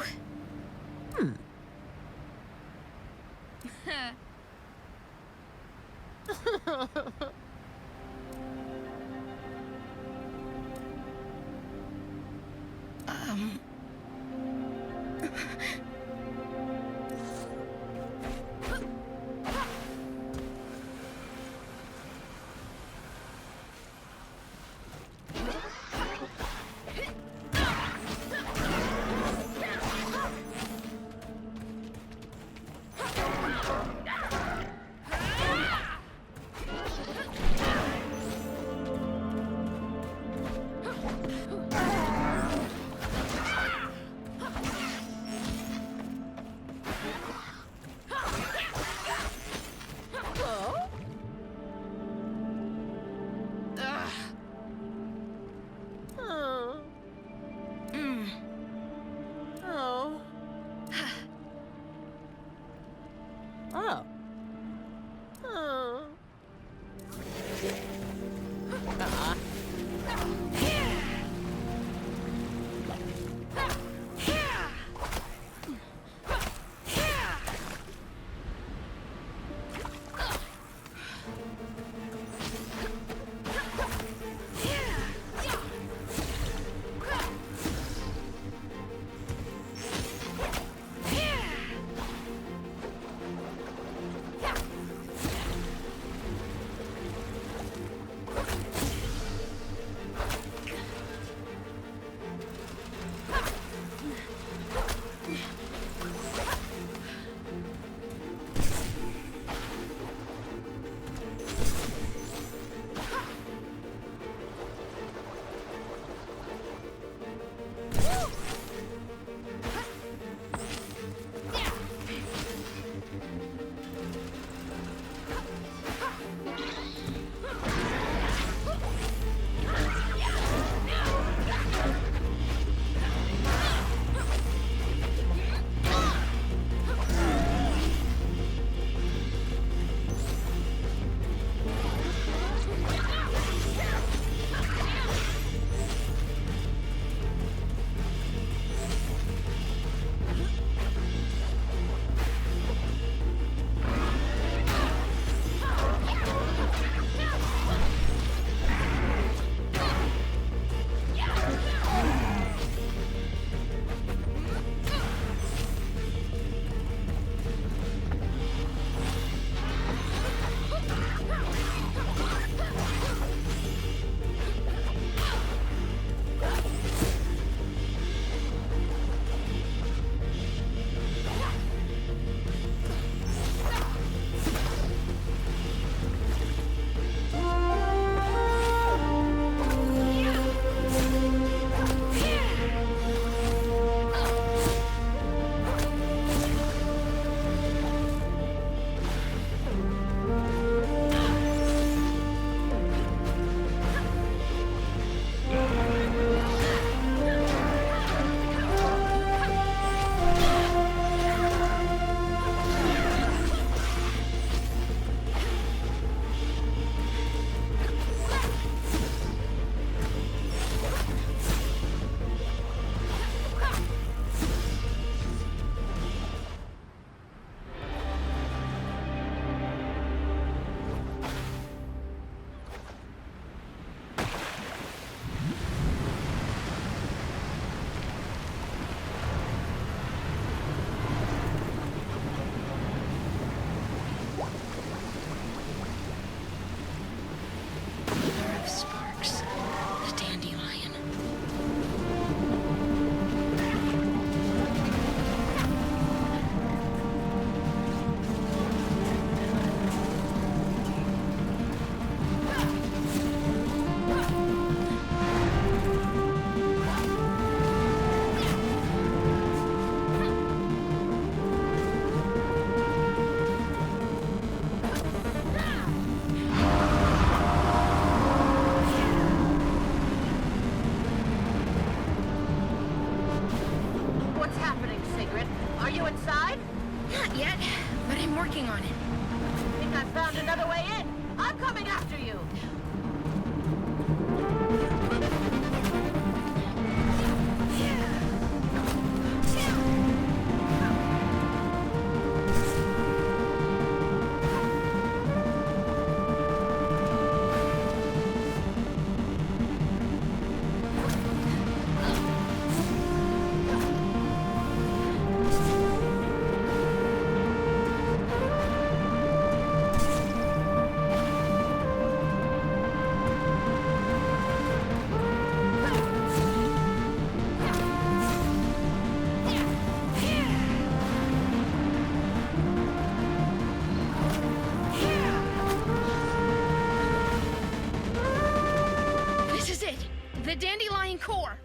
The dandelion core.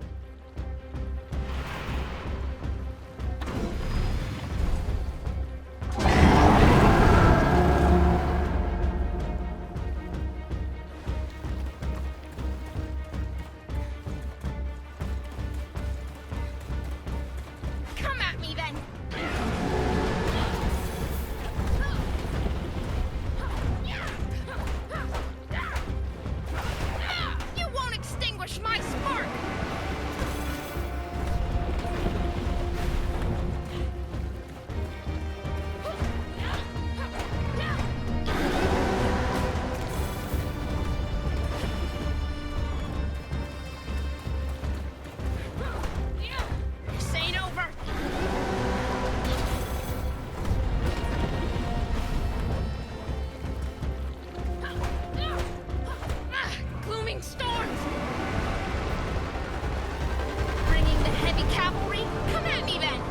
Come at me then. You won't extinguish my spark! This ain't over! Glooming storms! Bringing the heavy cavalry? Come at me then!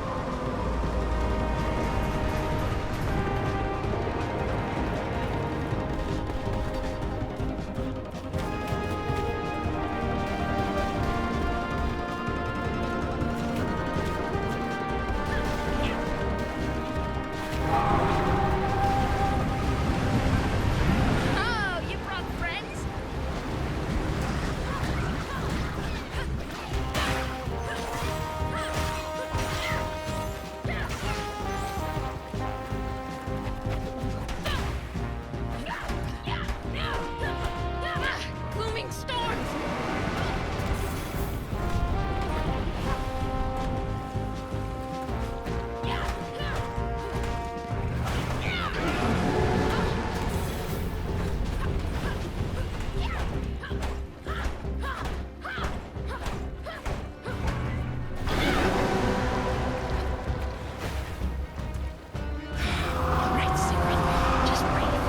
Oh, you brought friends? Glooming storms! Right, Sigrid. Just breathe.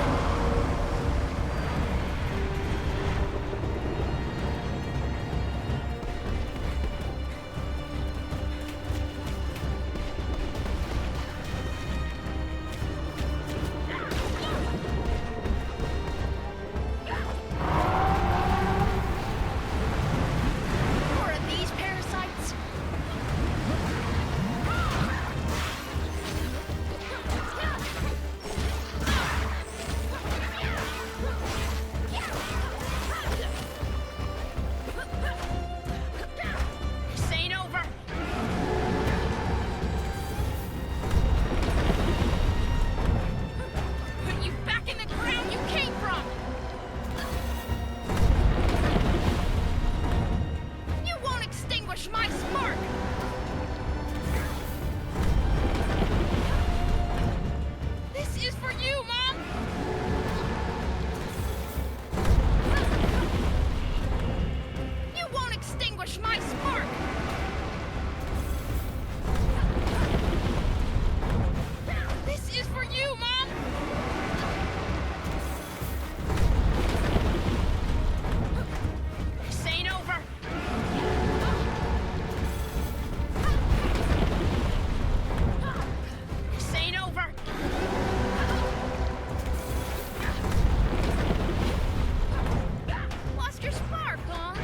More of these parasites? This ain't over! Put you back in the ground you came from! You won't extinguish my spark! This is for you, Mom! You won't extinguish my spark! This is for you, Mom! This ain't over! This ain't over! Lost your spark, huh?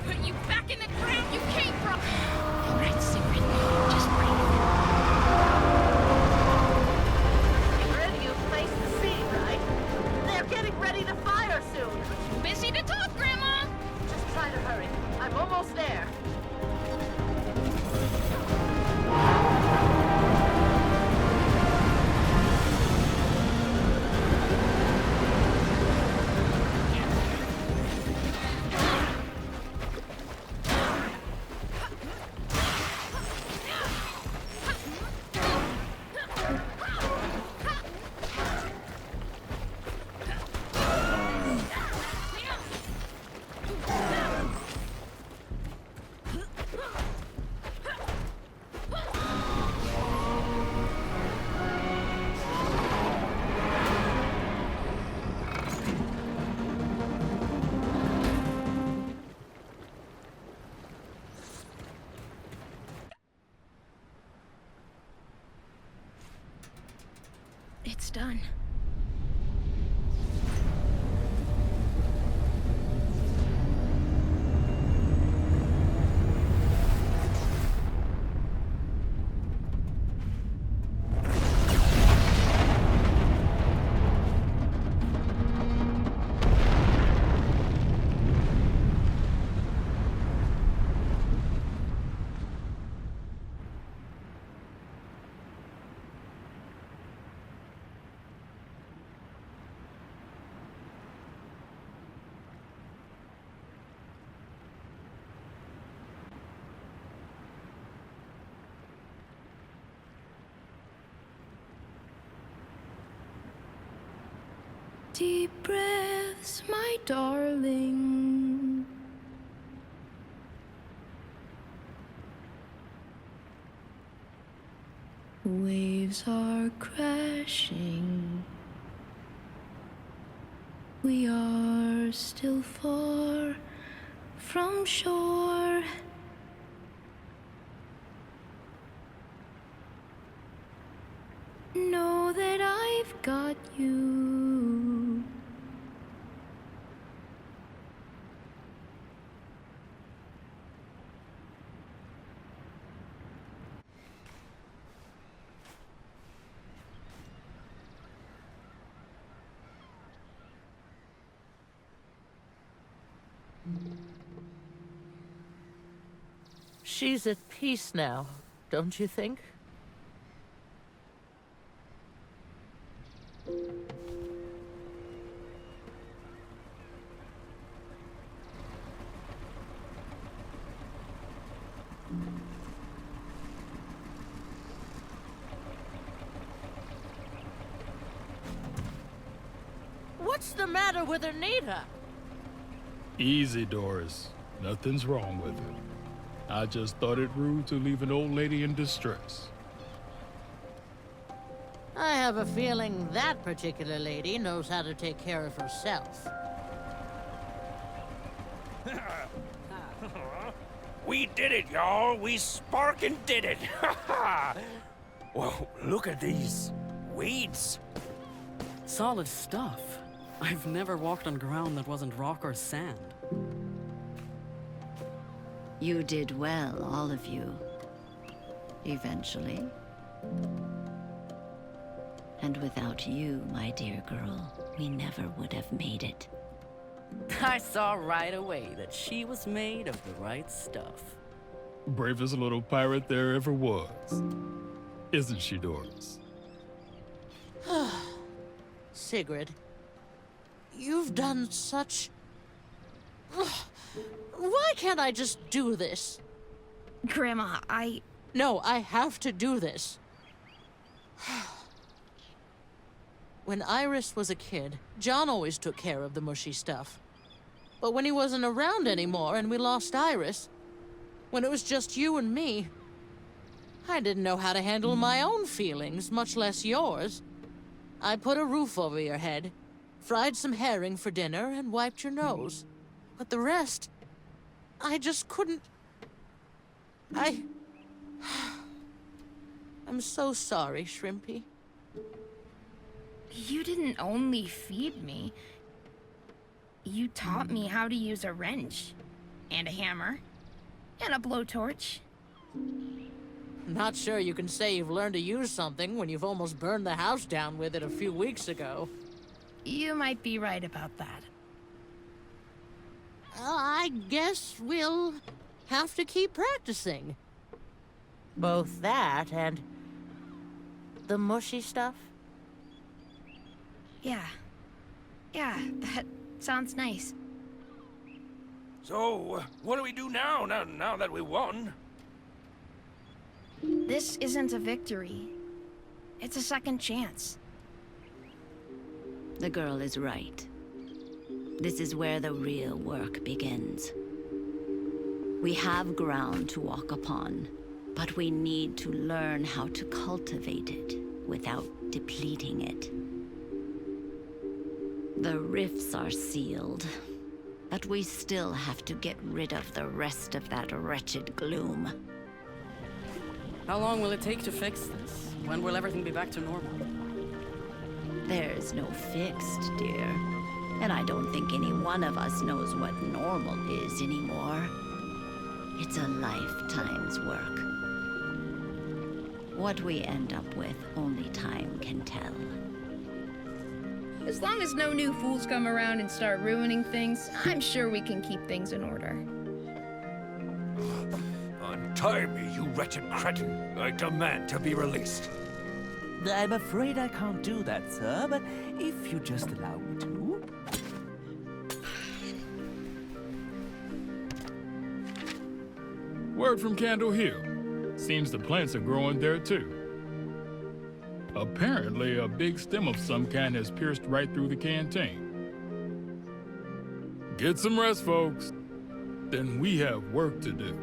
Put you back in the ground you came from! All right, Sigrid. Just breathe. Ready, you place the scene, right? They're getting ready to fire soon. Busy to talk, Grandma! Just try to hurry. I'm almost there. It's done. Deep breaths, my darling. Waves are crashing. We are still far from shore. Know that I've got you. She's at peace now, don't you think? What's the matter with Anita? Easy, Doris. Nothing's wrong with her. I just thought it rude to leave an old lady in distress. I have a feeling that particular lady knows how to take care of herself. We did it, y'all. We sparkin' did it. Whoa, look at these weeds. Solid stuff. I've never walked on ground that wasn't rock or sand. You did well, all of you. Eventually. And without you, my dear girl, we never would have made it. I saw right away that she was made of the right stuff. Bravest little pirate there ever was. Isn't she, Doris? Sigrid, you've done such... Why can't I just do this? Grandma, No, I have to do this. When Iris was a kid, John always took care of the mushy stuff. But when he wasn't around anymore and we lost Iris, when it was just you and me, I didn't know how to handle my own feelings, much less yours. I put a roof over your head, fried some herring for dinner, and wiped your nose. But the rest, I just couldn't... I'm so sorry, Shrimpy. you didn't only feed me. You taught me how to use a wrench, and a hammer, and a blowtorch. Not sure you can say you've learned to use something when you've almost burned the house down with it a few weeks ago. You might be right about that. I guess we'll have to keep practicing. Both that and the mushy stuff. Yeah, that sounds nice. So, what do we do now that we won? This isn't a victory. It's a second chance. The girl is right. This is where the real work begins. We have ground to walk upon, but we need to learn how to cultivate it without depleting it. The rifts are sealed, but we still have to get rid of the rest of that wretched gloom. How long will it take to fix this? When will everything be back to normal? There's no fixed, dear. And I don't think any one of us knows what normal is anymore. It's a lifetime's work. What we end up with, only time can tell. As long as no new fools come around and start ruining things, I'm sure we can keep things in order. Untie me, you wretched cretin. I demand to be released. I'm afraid I can't do that, sir, but if you just allow me to... Word from Candle Hill. Seems the plants are growing there too. Apparently, a big stem of some kind has pierced right through the canteen. Get some rest, folks. Then we have work to do.